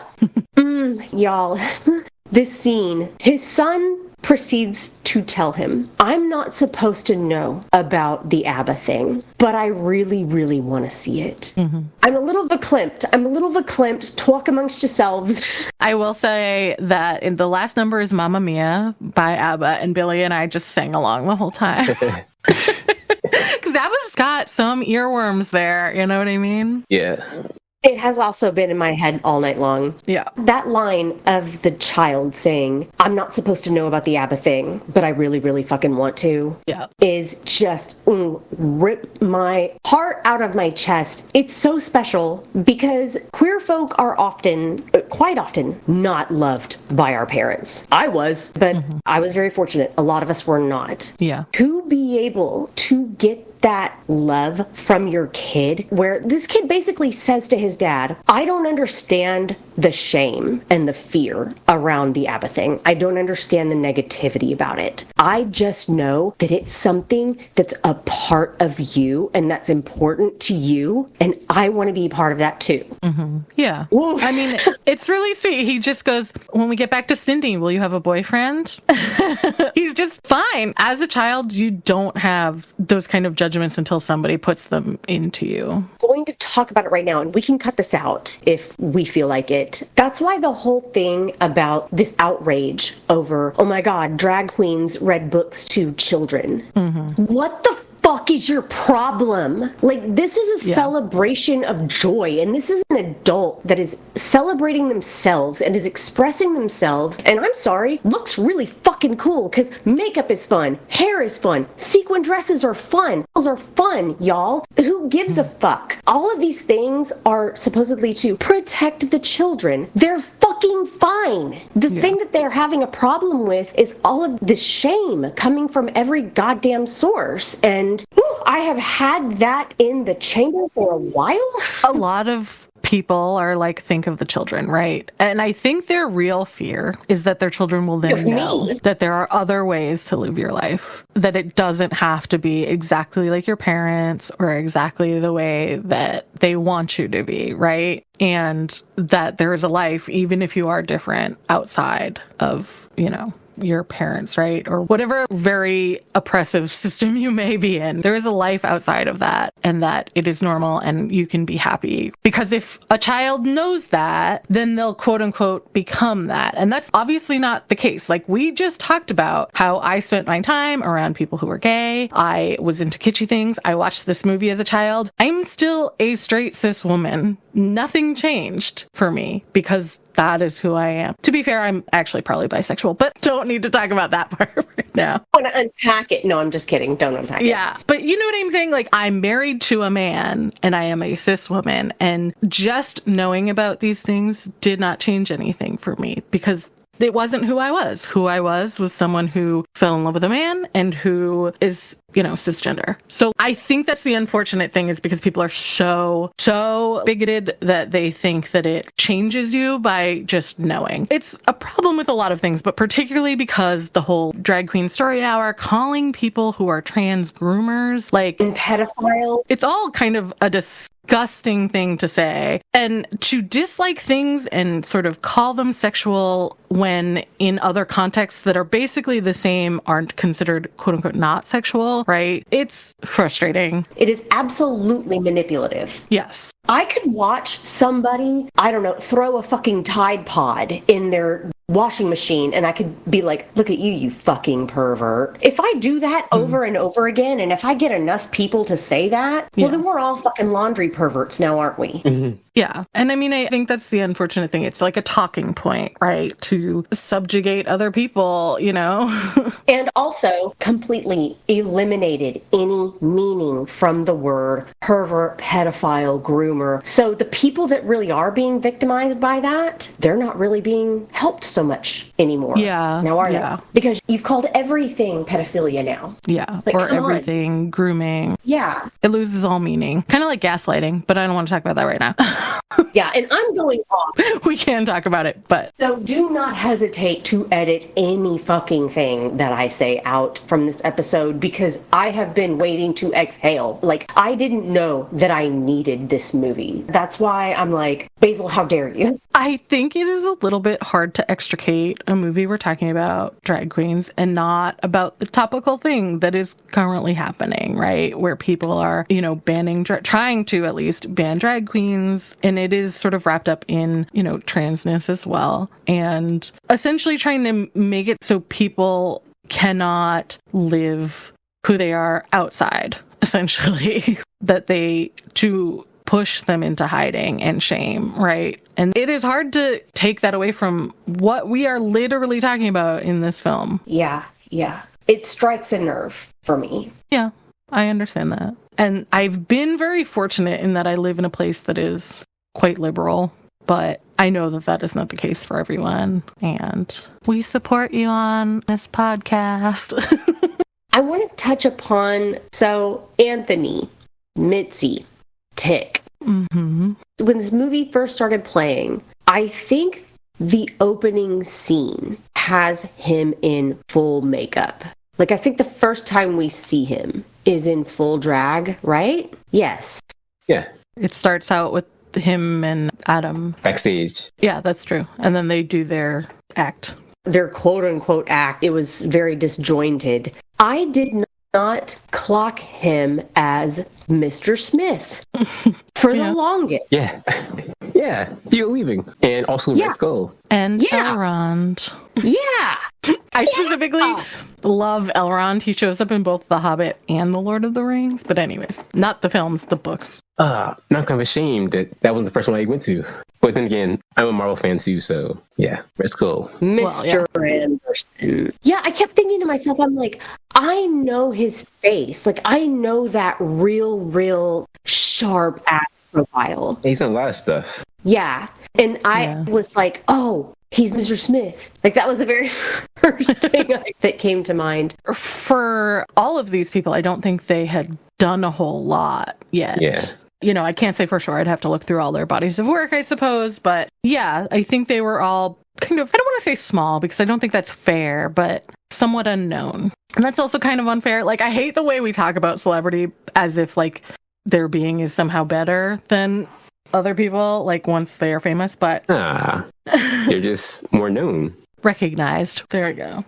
Y'all, this scene, his son proceeds to tell him, I'm not supposed to know about the ABBA thing, but I really, really want to see it. Mm-hmm. I'm a little verklempt. Talk amongst yourselves. I will say that in the last number is Mamma Mia by ABBA, and Billy and I just sang along the whole time. Because ABBA's got some earworms there, you know what I mean? Yeah. It has also been in my head all night long. Yeah. That line of the child saying, I'm not supposed to know about the ABBA thing, but I really, really fucking want to, is just rip my heart out of my chest. It's so special because queer folk are quite often, not loved by our parents. I was, but I was very fortunate. A lot of us were not. Yeah. To be able to get that love from your kid, where this kid basically says to his dad, I don't understand the shame and the fear around the ABBA thing. I don't understand the negativity about it. I just know that it's something that's a part of you and that's important to you, and I want to be part of that too. Mm-hmm. Yeah. Woo. I mean, it's really sweet. He just goes, when we get back to Cindy, will you have a boyfriend? He's just fine. As a child, you don't have those kind of judgments until somebody puts them into you. I'm going to talk about it right now, and we can cut this out if we feel like it. That's why the whole thing about this outrage over, oh my God, drag queens read books to children. Mm-hmm. What the fuck is your problem? Like, this is a celebration of joy, and this is an adult that is celebrating themselves and is expressing themselves, and I'm sorry, looks really fucking cool, because makeup is fun, hair is fun, sequin dresses are fun, those are fun, y'all. Who gives a fuck? All of these things are supposedly to protect the children. They're fucking fine. The thing that they're having a problem with is all of this shame coming from every goddamn source, and I have had that in the chamber for a while. A lot of people are like, think of the children, right? And I think their real fear is that their children will then know that there are other ways to live your life, that it doesn't have to be exactly like your parents or exactly the way that they want you to be, right? And that there is a life, even if you are different, outside of, you know, your parents, right? Or whatever very oppressive system you may be in. There is a life outside of that, and that it is normal and you can be happy. Because if a child knows that, then they'll quote unquote become that. And that's obviously not the case. Like, we just talked about how I spent my time around people who were gay. I was into kitschy things. I watched this movie as a child. I'm still a straight cis woman. Nothing changed for me because that is who I am. To be fair, I'm actually probably bisexual, but don't need to talk about that part right now. I want to unpack it. No, I'm just kidding. Don't unpack it. Yeah, but you know what I'm saying? Like, I'm married to a man and I am a cis woman, and just knowing about these things did not change anything for me because it wasn't who I was. Who I was someone who fell in love with a man and who is cisgender. So I think that's the unfortunate thing, is because people are so bigoted that they think that it changes you by just knowing. It's a problem with a lot of things, but particularly because the whole drag queen story hour, calling people who are trans groomers, and pedophiles. It's all kind of a disgusting thing to say. And to dislike things and sort of call them sexual when in other contexts that are basically the same aren't considered quote unquote not sexual, right? It's frustrating. It is absolutely manipulative. Yes. I could watch somebody, I don't know, throw a fucking Tide Pod in their washing machine and I could be like, look at you, you fucking pervert. If I do that over and over again, and if I get enough people to say that, well, then we're all fucking laundry perverts now, aren't we? Mm-hmm. Yeah. And I mean, I think that's the unfortunate thing. It's like a talking point, right? To subjugate other people, And also completely eliminated any meaning from the word pervert, pedophile, groomer. So the people that really are being victimized by that, they're not really being helped so much anymore. Yeah. Now are they? Because you've called everything pedophilia now. Yeah. Like, or everything grooming. Yeah. It loses all meaning. Kind of like gaslighting, but I don't want to talk about that right now. Yeah, and I'm going off. We can talk about it, but... So do not hesitate to edit any fucking thing that I say out from this episode, because I have been waiting to exhale. Like, I didn't know that I needed this movie. That's why I'm like, Basil, how dare you? I think it is a little bit hard to extricate a movie we're talking about drag queens and not about the topical thing that is currently happening, right? Where people are, banning, trying to at least ban drag queens. And it is sort of wrapped up in, transness as well. And essentially trying to make it so people cannot live who they are outside, essentially. To push them into hiding and shame, right? And it is hard to take that away from what we are literally talking about in this film. Yeah. It strikes a nerve for me. Yeah, I understand that. And I've been very fortunate in that I live in a place that is quite liberal, but I know that that is not the case for everyone. And we support you on this podcast. I want to touch upon, Anthony, Mitzi, Tick. Mm-hmm. When this movie first started playing, I think the opening scene has him in full makeup. Like, I think the first time we see him is in full drag, right? Yes. Yeah. It starts out with him and Adam. Backstage. Yeah, that's true. And then they do their act. Their quote-unquote act. It was very disjointed. I did not clock him as Mr. Smith for the longest. Yeah. Yeah. You're leaving. And also Red Skull. And Elrond. Yeah. I specifically love Elrond. He shows up in both The Hobbit and The Lord of the Rings. But anyways, not the films, the books. Now I'm kind of ashamed that wasn't the first one I went to. But then again, I'm a Marvel fan too, so yeah, Red Skull. Mr. Anderson. Yeah, I kept thinking to myself, I'm like, I know his face. Like, I know that real sharp ass profile. He's done a lot of stuff. Yeah. And I was like, oh, he's Mr. Smith. Like, that was the very first thing that came to mind. For all of these people, I don't think they had done a whole lot yet. Yeah. I can't say for sure. I'd have to look through all their bodies of work, I suppose. But yeah, I think they were all kind of, I don't want to say small because I don't think that's fair, but somewhat unknown. And that's also kind of unfair. Like, I hate the way we talk about celebrity as if, like, their being is somehow better than other people, like, once they are famous, but... They're just more known. Recognized. There we go.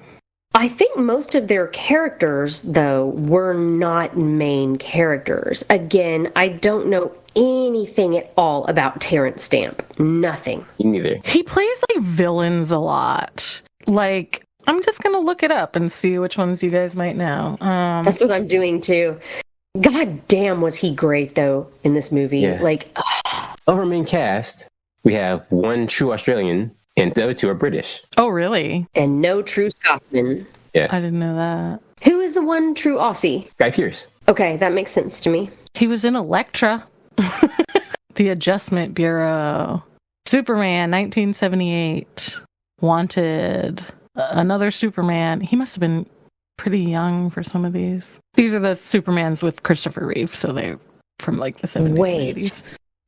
I think most of their characters, though, were not main characters. Again, I don't know anything at all about Terrence Stamp. Nothing. Me neither. He plays, like, villains a lot. Like, I'm just gonna look it up and see which ones you guys might know. That's what I'm doing, too. God damn, was he great, though, in this movie. Yeah. Like, Of our main cast, we have one true Australian, and the other two are British. Oh, really? and no true Scotsman. Yeah. I didn't know that. Who is the one true Aussie? Guy Pearce. Okay, that makes sense to me. He was in Elektra. The Adjustment Bureau. Superman, 1978. Wanted. Another Superman. He must have been pretty young for some of these. These are the Supermans with Christopher Reeve, so they're from like the 70s and 80s.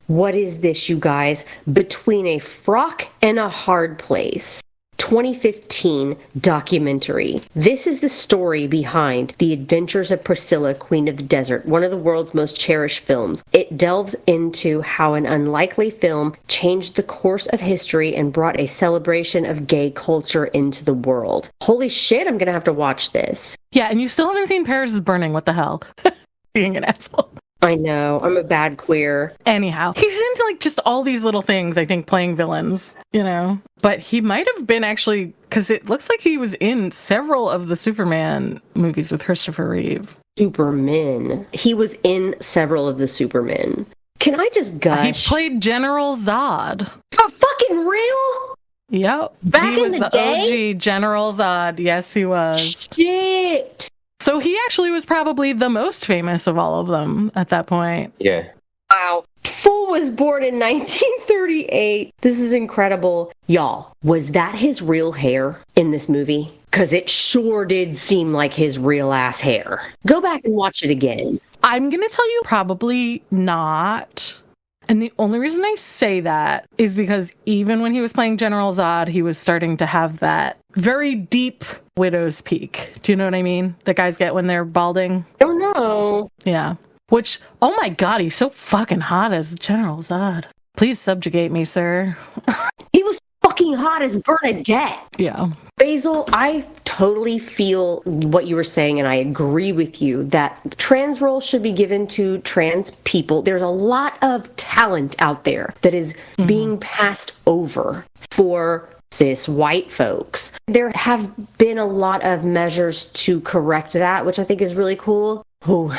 What is this, you guys? Between a Frock and a Hard Place. 2015 documentary. This is the story behind The Adventures of Priscilla, Queen of the Desert, one of the world's most cherished films. It delves into how an unlikely film changed the course of history and brought a celebration of gay culture into the world. Holy shit, I'm gonna have to watch this. Yeah, and you still haven't seen Paris is Burning. What the hell? Being an asshole. I know, I'm a bad queer. Anyhow, he's into like just all these little things, I think, playing villains, you know? But he might have been actually, because it looks like he was in several of the Superman movies with Christopher Reeve. Superman. He was in several of the Supermen. Can I just gush? He played General Zod. For fucking real? Yep. Back he in was the day? OG General Zod. Yes, he was. Shit. So he actually was probably the most famous of all of them at that point. Yeah. Wow. Fool was born in 1938. This is incredible. Y'all, was that his real hair in this movie? Because it sure did seem like his real ass hair. Go back and watch it again. I'm going to tell you probably not. And the only reason I say that is because even when he was playing General Zod, he was starting to have that very deep widow's peak. Do you know what I mean? That guys get when they're balding. Oh no. Yeah. Which, oh my God, he's so fucking hot as General Zod. Please subjugate me, sir. He was fucking hot as Bernadette. Yeah. Basil, I totally feel what you were saying, and I agree with you that trans roles should be given to trans people. There's a lot of talent out there that is being passed over for cis white folks. There have been a lot of measures to correct that, which I think is really cool. Oh,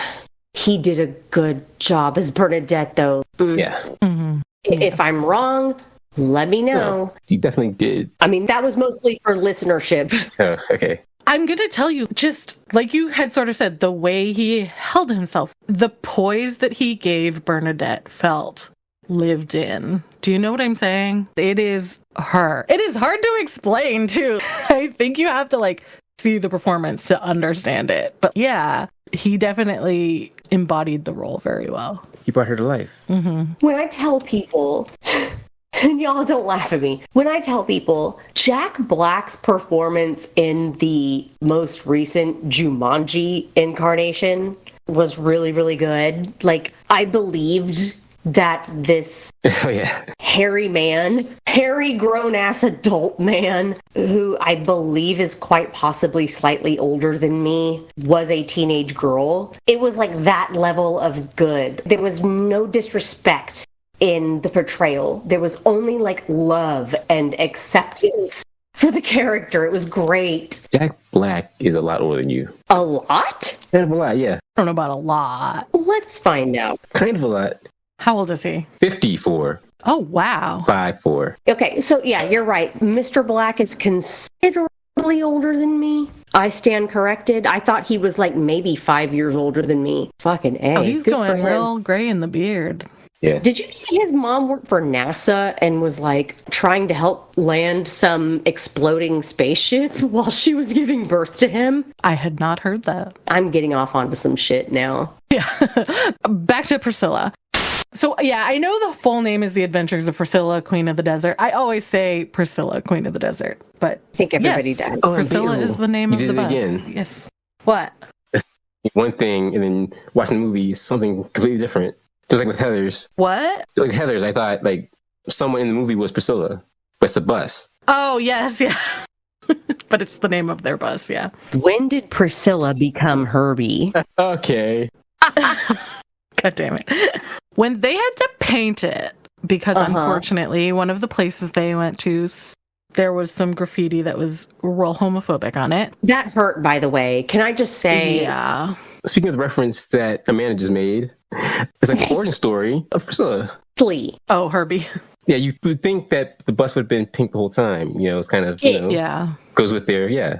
he did a good job as Bernadette, though. Yeah. Mm-hmm. If I'm wrong, let me know. No, you definitely did. I mean, that was mostly for listenership. Oh, okay. I'm going to tell you, just like you had sort of said, the way he held himself, the poise that he gave Bernadette felt lived in. Do you know what I'm saying? It is her. It is hard to explain, too. I think you have to, like, see the performance to understand it. But yeah, he definitely embodied the role very well. He brought her to life. Mm-hmm. When I tell people, and y'all don't laugh at me, when I tell people Jack Black's performance in the most recent Jumanji incarnation was really, really good. Like, I believed that this Oh, yeah. hairy grown-ass adult man, who I believe is quite possibly slightly older than me, was a teenage girl. It was like that level of good. There was no disrespect in the portrayal. There was only like love and acceptance for the character. It was great. Jack Black is a lot older than you. A lot? Kind of a lot, yeah. I don't know about a lot. Let's find out. Kind of a lot. How old is he? 54. Oh, wow. 5'4". Okay, so yeah, you're right. Mr. Black is considerably older than me. I stand corrected. I thought he was like maybe 5 years older than me. Fucking A. Oh, he's Good for going him. real gray in the beard. Yeah. Did you see his mom worked for NASA and was like trying to help land some exploding spaceship while she was giving birth to him? I had not heard that. I'm getting off onto some shit now. Yeah. Back to Priscilla. So, yeah, I know the full name is The Adventures of Priscilla, Queen of the Desert. I always say Priscilla, Queen of the Desert, but I think everybody yes, does. Oh, Priscilla Basil, is the name you of did the it bus. again. Yes. What? One thing, and then watching the movie is something completely different. Just like with Heathers. What? Like Heathers, I thought like someone in the movie was Priscilla, but it's the bus. Oh, yes, yeah. But it's the name of their bus, yeah. When did Priscilla become Herbie? Okay. God damn it. When they had to paint it, because unfortunately, one of the places they went to, there was some graffiti that was real homophobic on it. That hurt, by the way. Can I just say? Yeah. Speaking of the reference that Amanda just made, it's like the origin story of Priscilla. Flea. Oh, Herbie. Yeah, you would think that the bus would have been pink the whole time. You know, it's kind of, you know, Yeah. goes with their, yeah.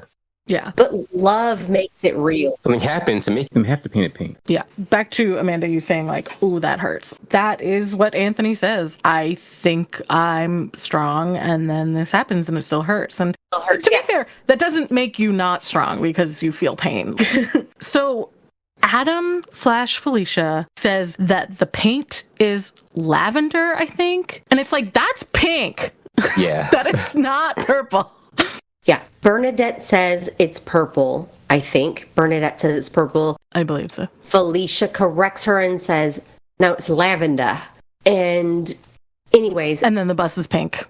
Yeah. But love makes it real. Something happened to make Them have to paint it pink. Yeah. Back to Amanda, you saying like, ooh, that hurts. That is what Anthony says. I think I'm strong, and then this happens and it still hurts. And to be fair, that doesn't make you not strong because you feel pain. So Adam/Felicia says that the paint is lavender, I think. And it's like, that's pink. Yeah. That it's not purple. Yeah. Bernadette says it's purple, I think. Bernadette says it's purple. I believe so. Felicia corrects her and says, no, it's lavender. And anyways. And then the bus is pink.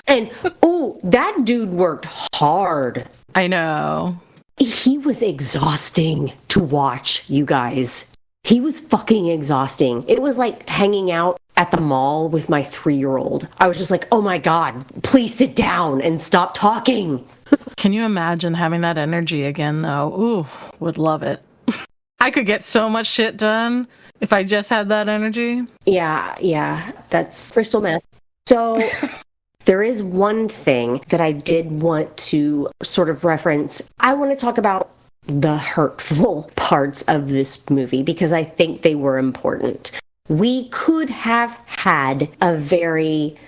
And, ooh, that dude worked hard. I know. He was exhausting to watch, you guys. He was fucking exhausting. It was like hanging out at the mall with my 3-year-old. I was just like, oh my God, please sit down and stop talking. Can you imagine having that energy again, though? Ooh, would love it. I could get so much shit done if I just had that energy. Yeah, that's crystal meth. So there is one thing that I did want to sort of reference. I want to talk about the hurtful parts of this movie because I think they were important. We could have had RuPaul's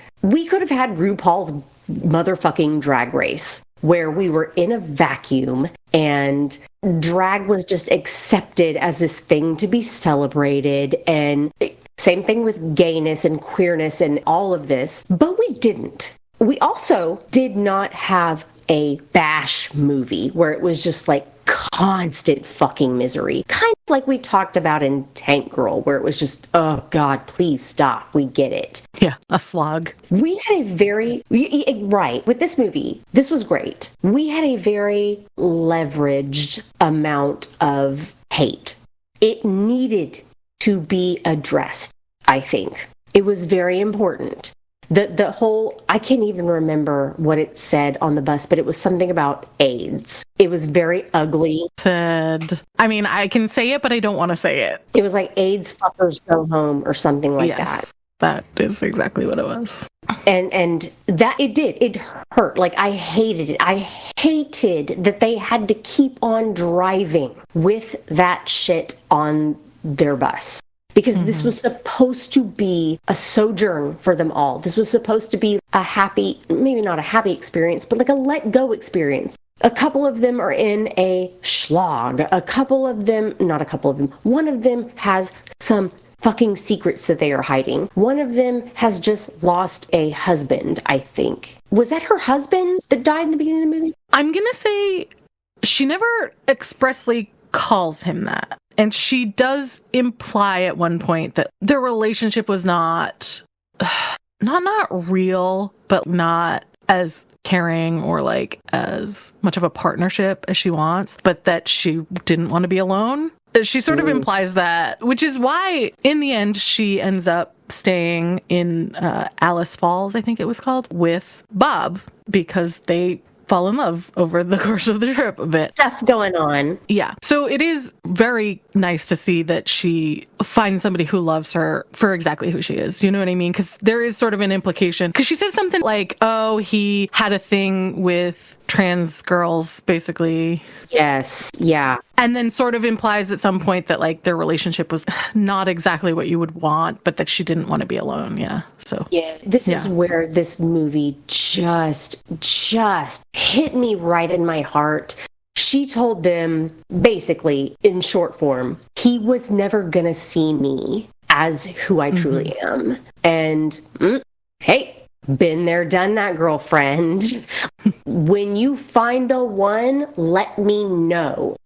motherfucking Drag Race where we were in a vacuum and drag was just accepted as this thing to be celebrated, and same thing with gayness and queerness and all of this, but we didn't. We also did not have a bash movie where it was just like constant fucking misery. Kind of like we talked about in Tank Girl, where it was just, oh God, please stop. We get it. Yeah, a slog. We had right, with this movie, this was great. We had a very leveraged amount of hate. It needed to be addressed, I think. It was very important. The whole, I can't even remember what it said on the bus, but it was something about AIDS. It was very ugly. I mean, I can say it, but I don't want to say it. It was like AIDS fuckers go home or something like that. That is exactly what it was. And that it hurt. Like, I hated it. I hated that they had to keep on driving with that shit on their bus. Because this was supposed to be a sojourn for them all. This was supposed to be a happy, maybe not a happy experience, but like a let go experience. A couple of them are in a schlag. One of them has some fucking secrets that they are hiding. One of them has just lost a husband, I think. Was that her husband that died in the beginning of the movie? I'm going to say she never expressly calls him that. And she does imply at one point that their relationship was not real, but not as caring or like as much of a partnership as she wants, but that she didn't want to be alone. She sort of implies that, which is why in the end she ends up staying in Alice Falls, I think it was called, with Bob, because they fall in love over the course of the trip a bit. Stuff going on. Yeah. So it is very nice to see that she finds somebody who loves her for exactly who she is. You know what I mean? Because there is sort of an implication. Because she says something like, oh, he had a thing with trans girls, basically. Yes. Yeah. And then sort of implies at some point that like their relationship was not exactly what you would want, but that she didn't want to be alone. Yeah. So yeah, this is where this movie just hit me right in my heart. She told them, basically, in short form, he was never gonna see me as who I truly am. And hey, been there, done that, girlfriend. When you find the one, let me know.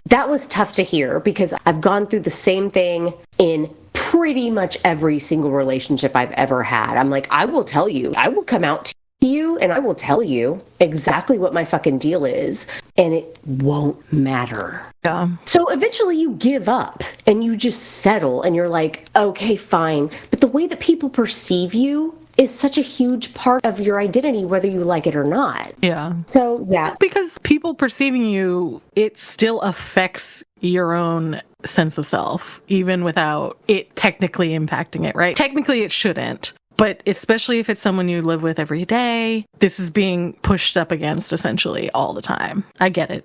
That was tough to hear because I've gone through the same thing in pretty much every single relationship I've ever had. I'm like, I will tell you, I will come out to you and I will tell you exactly what my fucking deal is, and it won't matter. Yeah. So eventually you give up and you just settle and you're like, okay, fine. But the way that people perceive you is such a huge part of your identity, whether you like it or not. Yeah. So, yeah. Because people perceiving you, it still affects your own sense of self, even without it technically impacting it, right? Technically, it shouldn't. But especially if it's someone you live with every day, this is being pushed up against essentially all the time. I get it.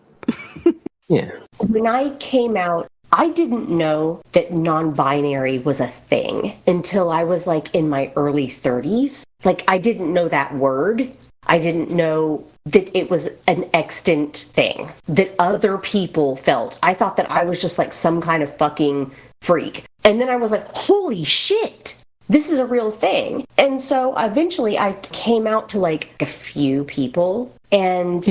Yeah. When I came out, I didn't know that non-binary was a thing until I was like in my early 30s. Like, I didn't know that word. I didn't know that it was an extant thing that other people felt. I thought that I was just like some kind of fucking freak. And then I was like, holy shit, this is a real thing. And so eventually I came out to like a few people, and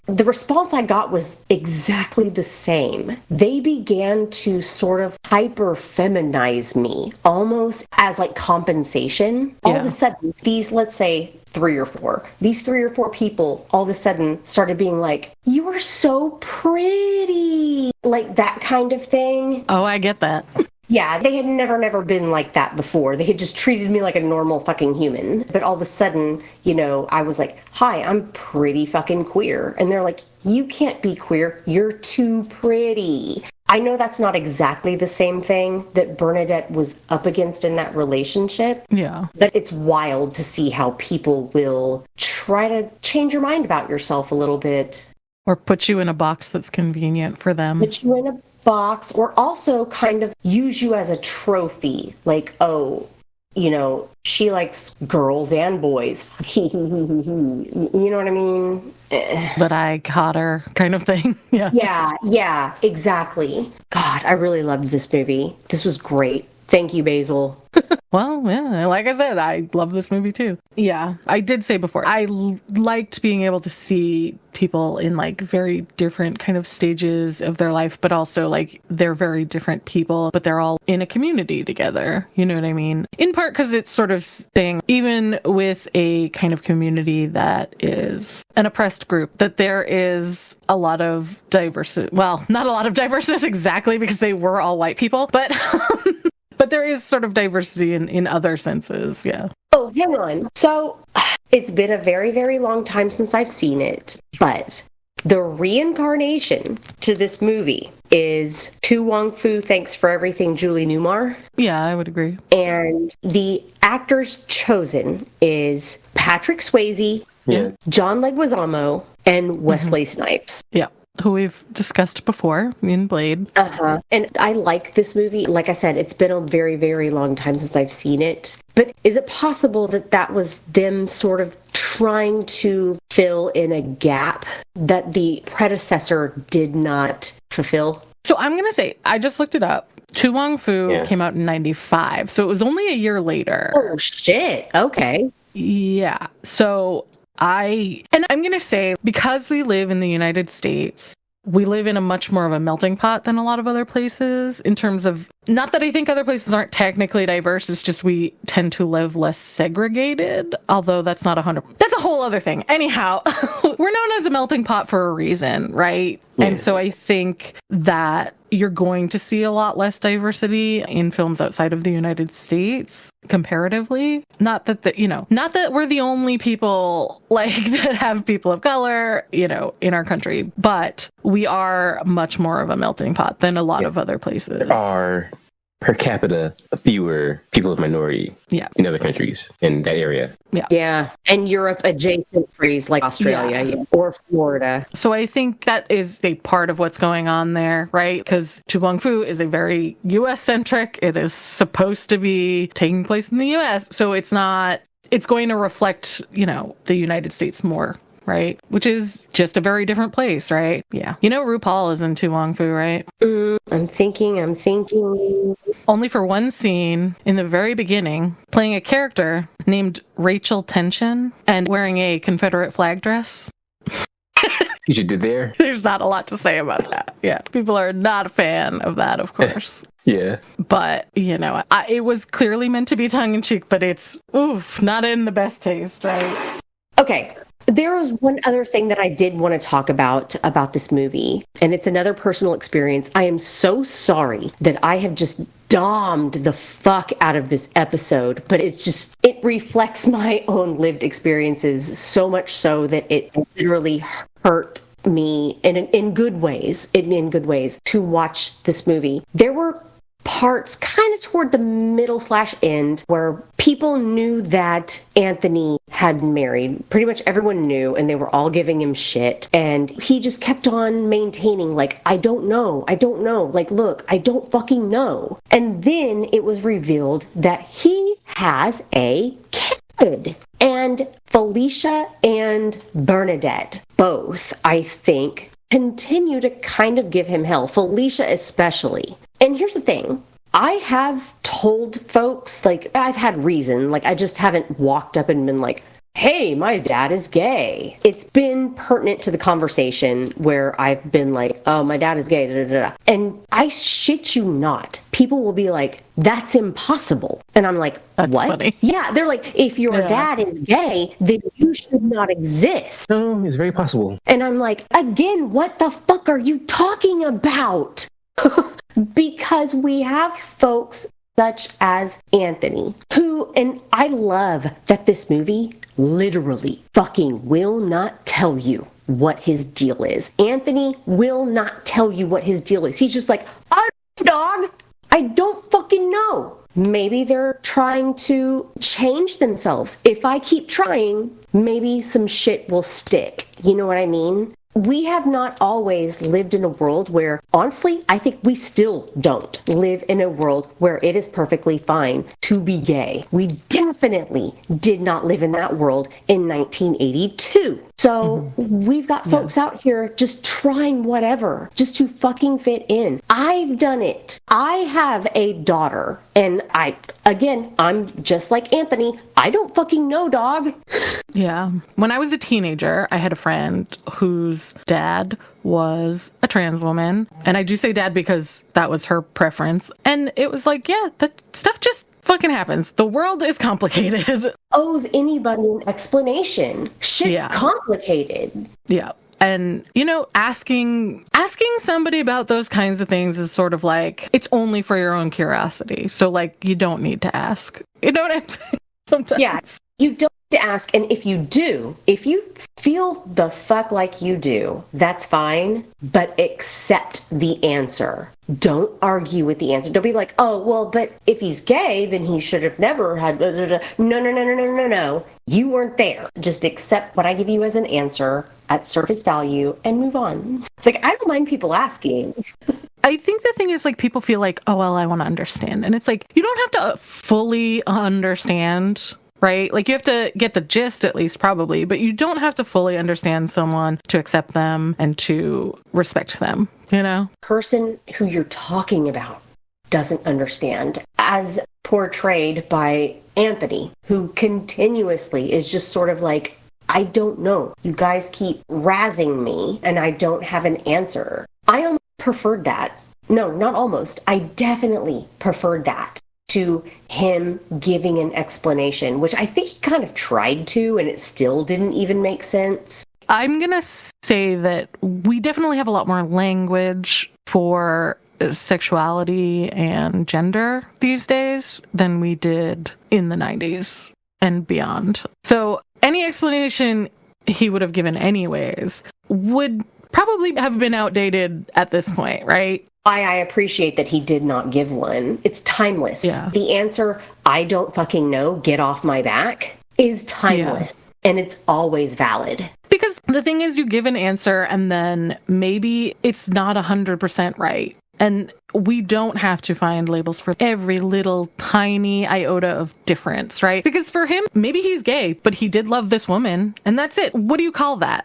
the response I got was exactly the same. They began to sort of hyper-feminize me, almost as like compensation. All of a sudden, these, let's say, these three or four people all of a sudden started being like, you are so pretty, like that kind of thing. Oh, I get that. Yeah, they had never been like that before. They had just treated me like a normal fucking human. But all of a sudden, you know, I was like, hi, I'm pretty fucking queer. And they're like, you can't be queer. You're too pretty. I know that's not exactly the same thing that Bernadette was up against in that relationship. Yeah. But it's wild to see how people will try to change your mind about yourself a little bit. Or put you in a box that's convenient for them. Put you in a box, or also kind of use you as a trophy. Like, oh, you know, she likes girls and boys. You know what I mean? But I caught her kind of thing. Yeah, exactly. God, I really loved this movie. This was great. Thank you, Basil. Well, yeah, like I said, I love this movie too. Yeah, I did say before, I liked being able to see people in like very different kind of stages of their life, but also like they're very different people, but they're all in a community together. You know what I mean? In part because it's sort of saying, even with a kind of community that is an oppressed group, that there is a lot of diversity. Well, not a lot of diversity exactly, because they were all white people, but... But there is sort of diversity in other senses, yeah. Oh, hang on. So, it's been a very, very long time since I've seen it, but the reincarnation to this movie is Tu Wong Fu, Thanks for Everything, Julie Newmar. Yeah, I would agree. And the actors chosen is Patrick Swayze, John Leguizamo, and Wesley Snipes. Yeah. Who we've discussed before in Blade. And I like this movie. Like I said, it's been a very, very long time since I've seen it. But is it possible that that was them sort of trying to fill in a gap that the predecessor did not fulfill? So I'm going to say, I just looked it up. Tu Wong Fu came out in 95. So it was only a year later. Oh, shit. Okay. Yeah. So... I'm going to say, because we live in the United States, we live in a much more of a melting pot than a lot of other places in terms of, not that I think other places aren't technically diverse, it's just we tend to live less segregated, although that's not 100. That's a whole other thing. Anyhow, we're known as a melting pot for a reason, right? Yeah. And so I think that you're going to see a lot less diversity in films outside of the United States comparatively. Not that we're the only people like that have people of color, you know, in our country, but we are much more of a melting pot than a lot of other places. There are per capita fewer people of minority in other countries in that area. Yeah. And Europe adjacent countries like Australia or Florida. So I think that is a part of what's going on there, right? Because Tu Wong Fu is a very US centric. It is supposed to be taking place in the US. So it's going to reflect, you know, the United States more. Right? Which is just a very different place, right? Yeah. You know, RuPaul is in Tu Wong Fu, right? I'm thinking. Only for one scene in the very beginning, playing a character named Rachel Tension and wearing a Confederate flag dress. You should do there. There's not a lot to say about that. Yeah. People are not a fan of that, of course. Yeah. But, you know, it was clearly meant to be tongue-in-cheek, but it's, not in the best taste, right? Okay. There was one other thing that I did want to talk about this movie, and it's another personal experience. I am so sorry that I have just domed the fuck out of this episode, but it reflects my own lived experiences so much so that it literally hurt me in good ways to watch this movie. There were parts kind of toward the middle/end where people knew that Anthony had married. Pretty much everyone knew, and they were all giving him shit. And he just kept on maintaining, like, I don't know. Like, look, I don't fucking know. And then it was revealed that he has a kid. And Felicia and Bernadette both, I think, continue to kind of give him hell. Felicia especially. And here's the thing. I have told folks, like, I've had reason, like, I just haven't walked up and been like, hey, my dad is gay. It's been pertinent to the conversation where I've been like, oh, my dad is gay, da, da, da. And I shit you not. People will be like, that's impossible. And I'm like, that's what? Funny. Yeah, they're like, if your dad is gay, then you should not exist. No, it's very possible. And I'm like, again, what the fuck are you talking about? Because we have folks such as Anthony, who, and I love that this movie literally fucking will not tell you what his deal is. Anthony will not tell you what his deal is. He's just like, I don't know, dog. I don't fucking know. Maybe they're trying to change themselves. If I keep trying, maybe some shit will stick. You know what I mean? We have not always lived in a world where, honestly, I think we still don't live in a world where it is perfectly fine to be gay. We definitely did not live in that world in 1982. So we've got folks out here just trying whatever, just to fucking fit in. I've done it. I have a daughter, and I'm just like Anthony. I don't fucking know, dog. Yeah. When I was a teenager, I had a friend whose dad was a trans woman. And I do say dad because that was her preference. And it was like, yeah, that stuff just fucking happens. The world is complicated. Owes anybody an explanation. Shit's complicated. Yeah. And, you know, asking somebody about those kinds of things is sort of like, it's only for your own curiosity. So, like, you don't need to ask. You know what I'm saying? Sometimes. Yeah, you don't need to ask. And if you do, if you feel the fuck like you do, that's fine. But accept the answer. Don't argue with the answer. Don't be like, oh, well, but if he's gay, then he should have never had... No. You weren't there. Just accept what I give you as an answer at surface value and move on. Like, I don't mind people asking. I think the thing is, like, people feel like, oh, well, I want to understand. And it's like, you don't have to fully understand, right? Like, you have to get the gist, at least, probably, but you don't have to fully understand someone to accept them and to respect them, you know? Person who you're talking about doesn't understand, as portrayed by Anthony, who continuously is just sort of like, I don't know. You guys keep razzing me, and I don't have an answer. I almost preferred that. No, not almost. I definitely preferred that to him giving an explanation, which I think he kind of tried to, and it still didn't even make sense. I'm going to say that we definitely have a lot more language for sexuality and gender these days than we did in the 90s and beyond. So any explanation he would have given anyways would probably have been outdated at this point, right? I appreciate that he did not give one. It's timeless. Yeah. The answer, I don't fucking know, get off my back, is timeless. Yeah. And it's always valid. Because the thing is, you give an answer and then maybe it's not 100% right. And we don't have to find labels for every little tiny iota of difference, right? Because for him, maybe he's gay, but he did love this woman, and that's it. What do you call that?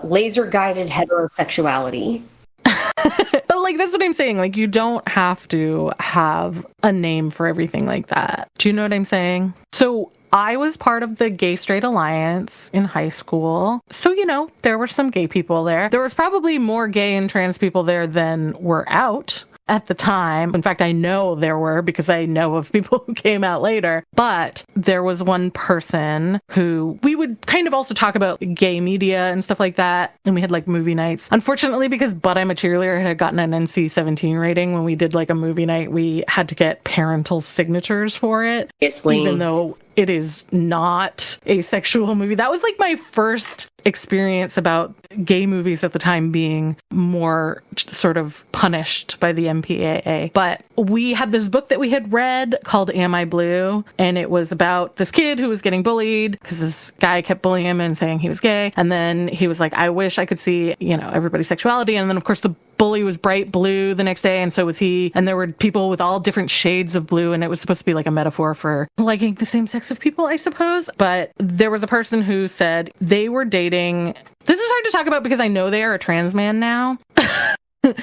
Laser-guided heterosexuality. But, like, that's what I'm saying. Like, you don't have to have a name for everything like that. Do you know what I'm saying? So I was part of the Gay Straight Alliance in high school. So, you know, there were some gay people there. There was probably more gay and trans people there than were out at the time. In fact, I know there were, because I know of people who came out later. But there was one person who we would kind of also talk about gay media and stuff like that. And we had like movie nights. Unfortunately, because But I'm a Cheerleader had gotten an NC-17 rating, when we did like a movie night, we had to get parental signatures for it. Obviously. Even though it is not a sexual movie. That was like my first experience about gay movies at the time being more sort of punished by the MPAA. But we had this book that we had read called Am I Blue? And it was about this kid who was getting bullied because this guy kept bullying him and saying he was gay. And then he was like, I wish I could see, everybody's sexuality. And then, of course, the bully was bright blue the next day, and so was he. And there were people with all different shades of blue, and it was supposed to be like a metaphor for liking the same sex of people, I suppose. But there was a person who said they were dating. This is hard to talk about because I know they are a trans man now.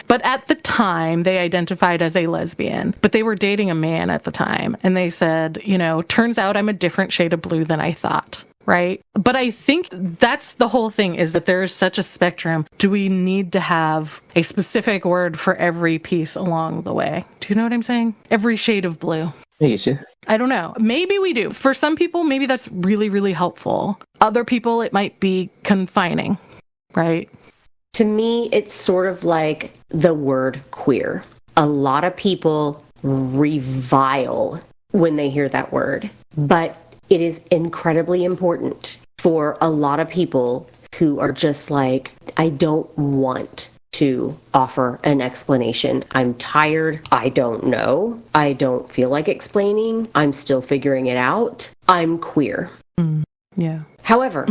But at the time, they identified as a lesbian, but they were dating a man at the time. And they said, turns out I'm a different shade of blue than I thought. Right. But I think that's the whole thing, is that there is such a spectrum. Do we need to have a specific word for every piece along the way? Do you know what I'm saying? Every shade of blue. I get you. I don't know. Maybe we do. For some people, maybe that's really, really helpful. Other people, it might be confining. Right. To me, it's sort of like the word queer. A lot of people revile when they hear that word, but it is incredibly important for a lot of people who are just like, I don't want to offer an explanation. I'm tired. I don't know. I don't feel like explaining. I'm still figuring it out. I'm queer. Yeah. However,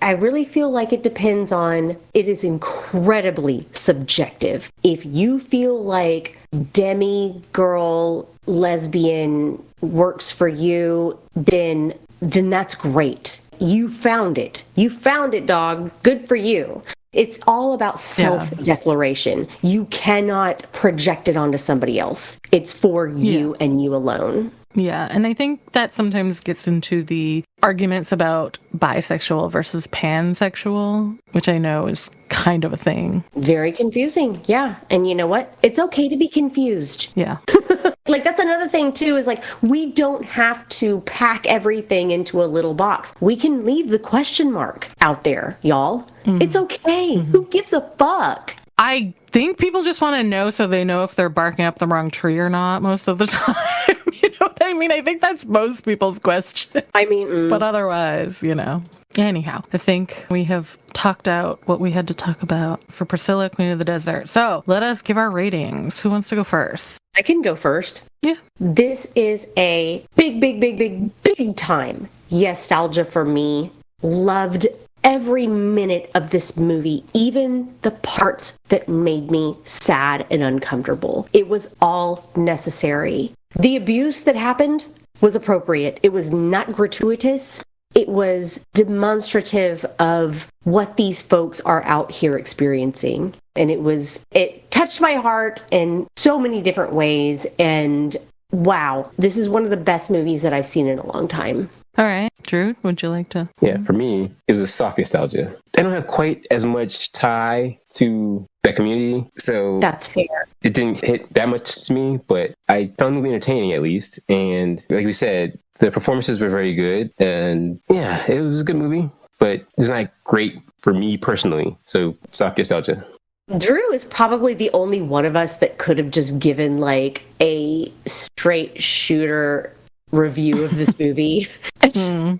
I really feel like it depends on, it is incredibly subjective. If you feel like demi girl lesbian works for you, then that's great. You found it. You found it, dog. Good for you. It's all about self-declaration. You cannot project it onto somebody else. It's for you and you alone. Yeah, and I think that sometimes gets into the arguments about bisexual versus pansexual, which I know is kind of a thing. Very confusing, yeah. And you know what? It's okay to be confused. Yeah. Like, that's another thing, too, is like, we don't have to pack everything into a little box. We can leave the question mark out there, y'all. It's okay. Who gives a fuck? I think people just want to know so they know if they're barking up the wrong tree or not most of the time. You know what I mean? I think that's most people's question. I mean, but otherwise, Anyhow, I think we have talked out what we had to talk about for Priscilla, Queen of the Desert. So let us give our ratings. Who wants to go first? I can go first. Yeah. This is a big time Yestalgia for me. Loved every minute of this movie, even the parts that made me sad and uncomfortable. It was all necessary. The abuse that happened was appropriate. It was not gratuitous. It was demonstrative of what these folks are out here experiencing. And it touched my heart in so many different ways. And wow, this is one of the best movies that I've seen in a long time. All right. Drew, would you like to? Yeah, for me, it was a soft nostalgia. I don't have quite as much tie to that community, so that's fair. It didn't hit that much to me, but I found the movie entertaining at least. And like we said, the performances were very good. And yeah, it was a good movie, but it's not great for me personally. So soft nostalgia. Drew is probably the only one of us that could have just given like a straight shooter review of this movie. And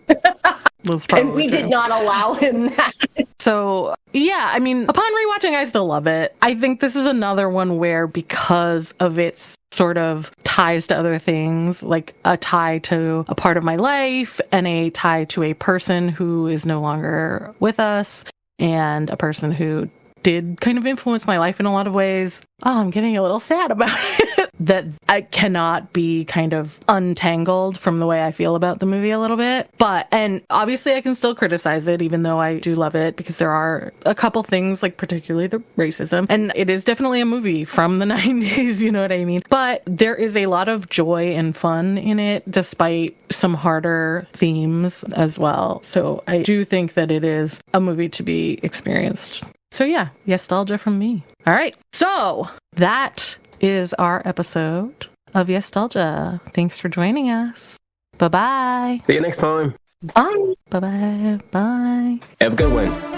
we did not allow him that. So, yeah, I mean, upon rewatching, I still love it. I think this is another one where, because of its sort of ties to other things, like a tie to a part of my life and a tie to a person who is no longer with us and a person who did kind of influence my life in a lot of ways. Oh, I'm getting a little sad about it. That I cannot be kind of untangled from the way I feel about the movie a little bit. And obviously I can still criticize it, even though I do love it, because there are a couple things, like particularly the racism. And it is definitely a movie from the 90s, you know what I mean? But there is a lot of joy and fun in it, despite some harder themes as well. So I do think that it is a movie to be experienced. So yeah, Yestalgia from me. All right. So that is our episode of Yestalgia. Thanks for joining us. Bye-bye. See you next time. Bye. Bye-bye. Bye. Have a good one.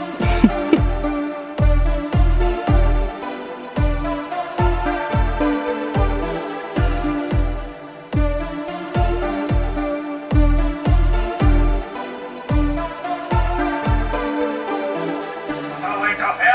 going to hell.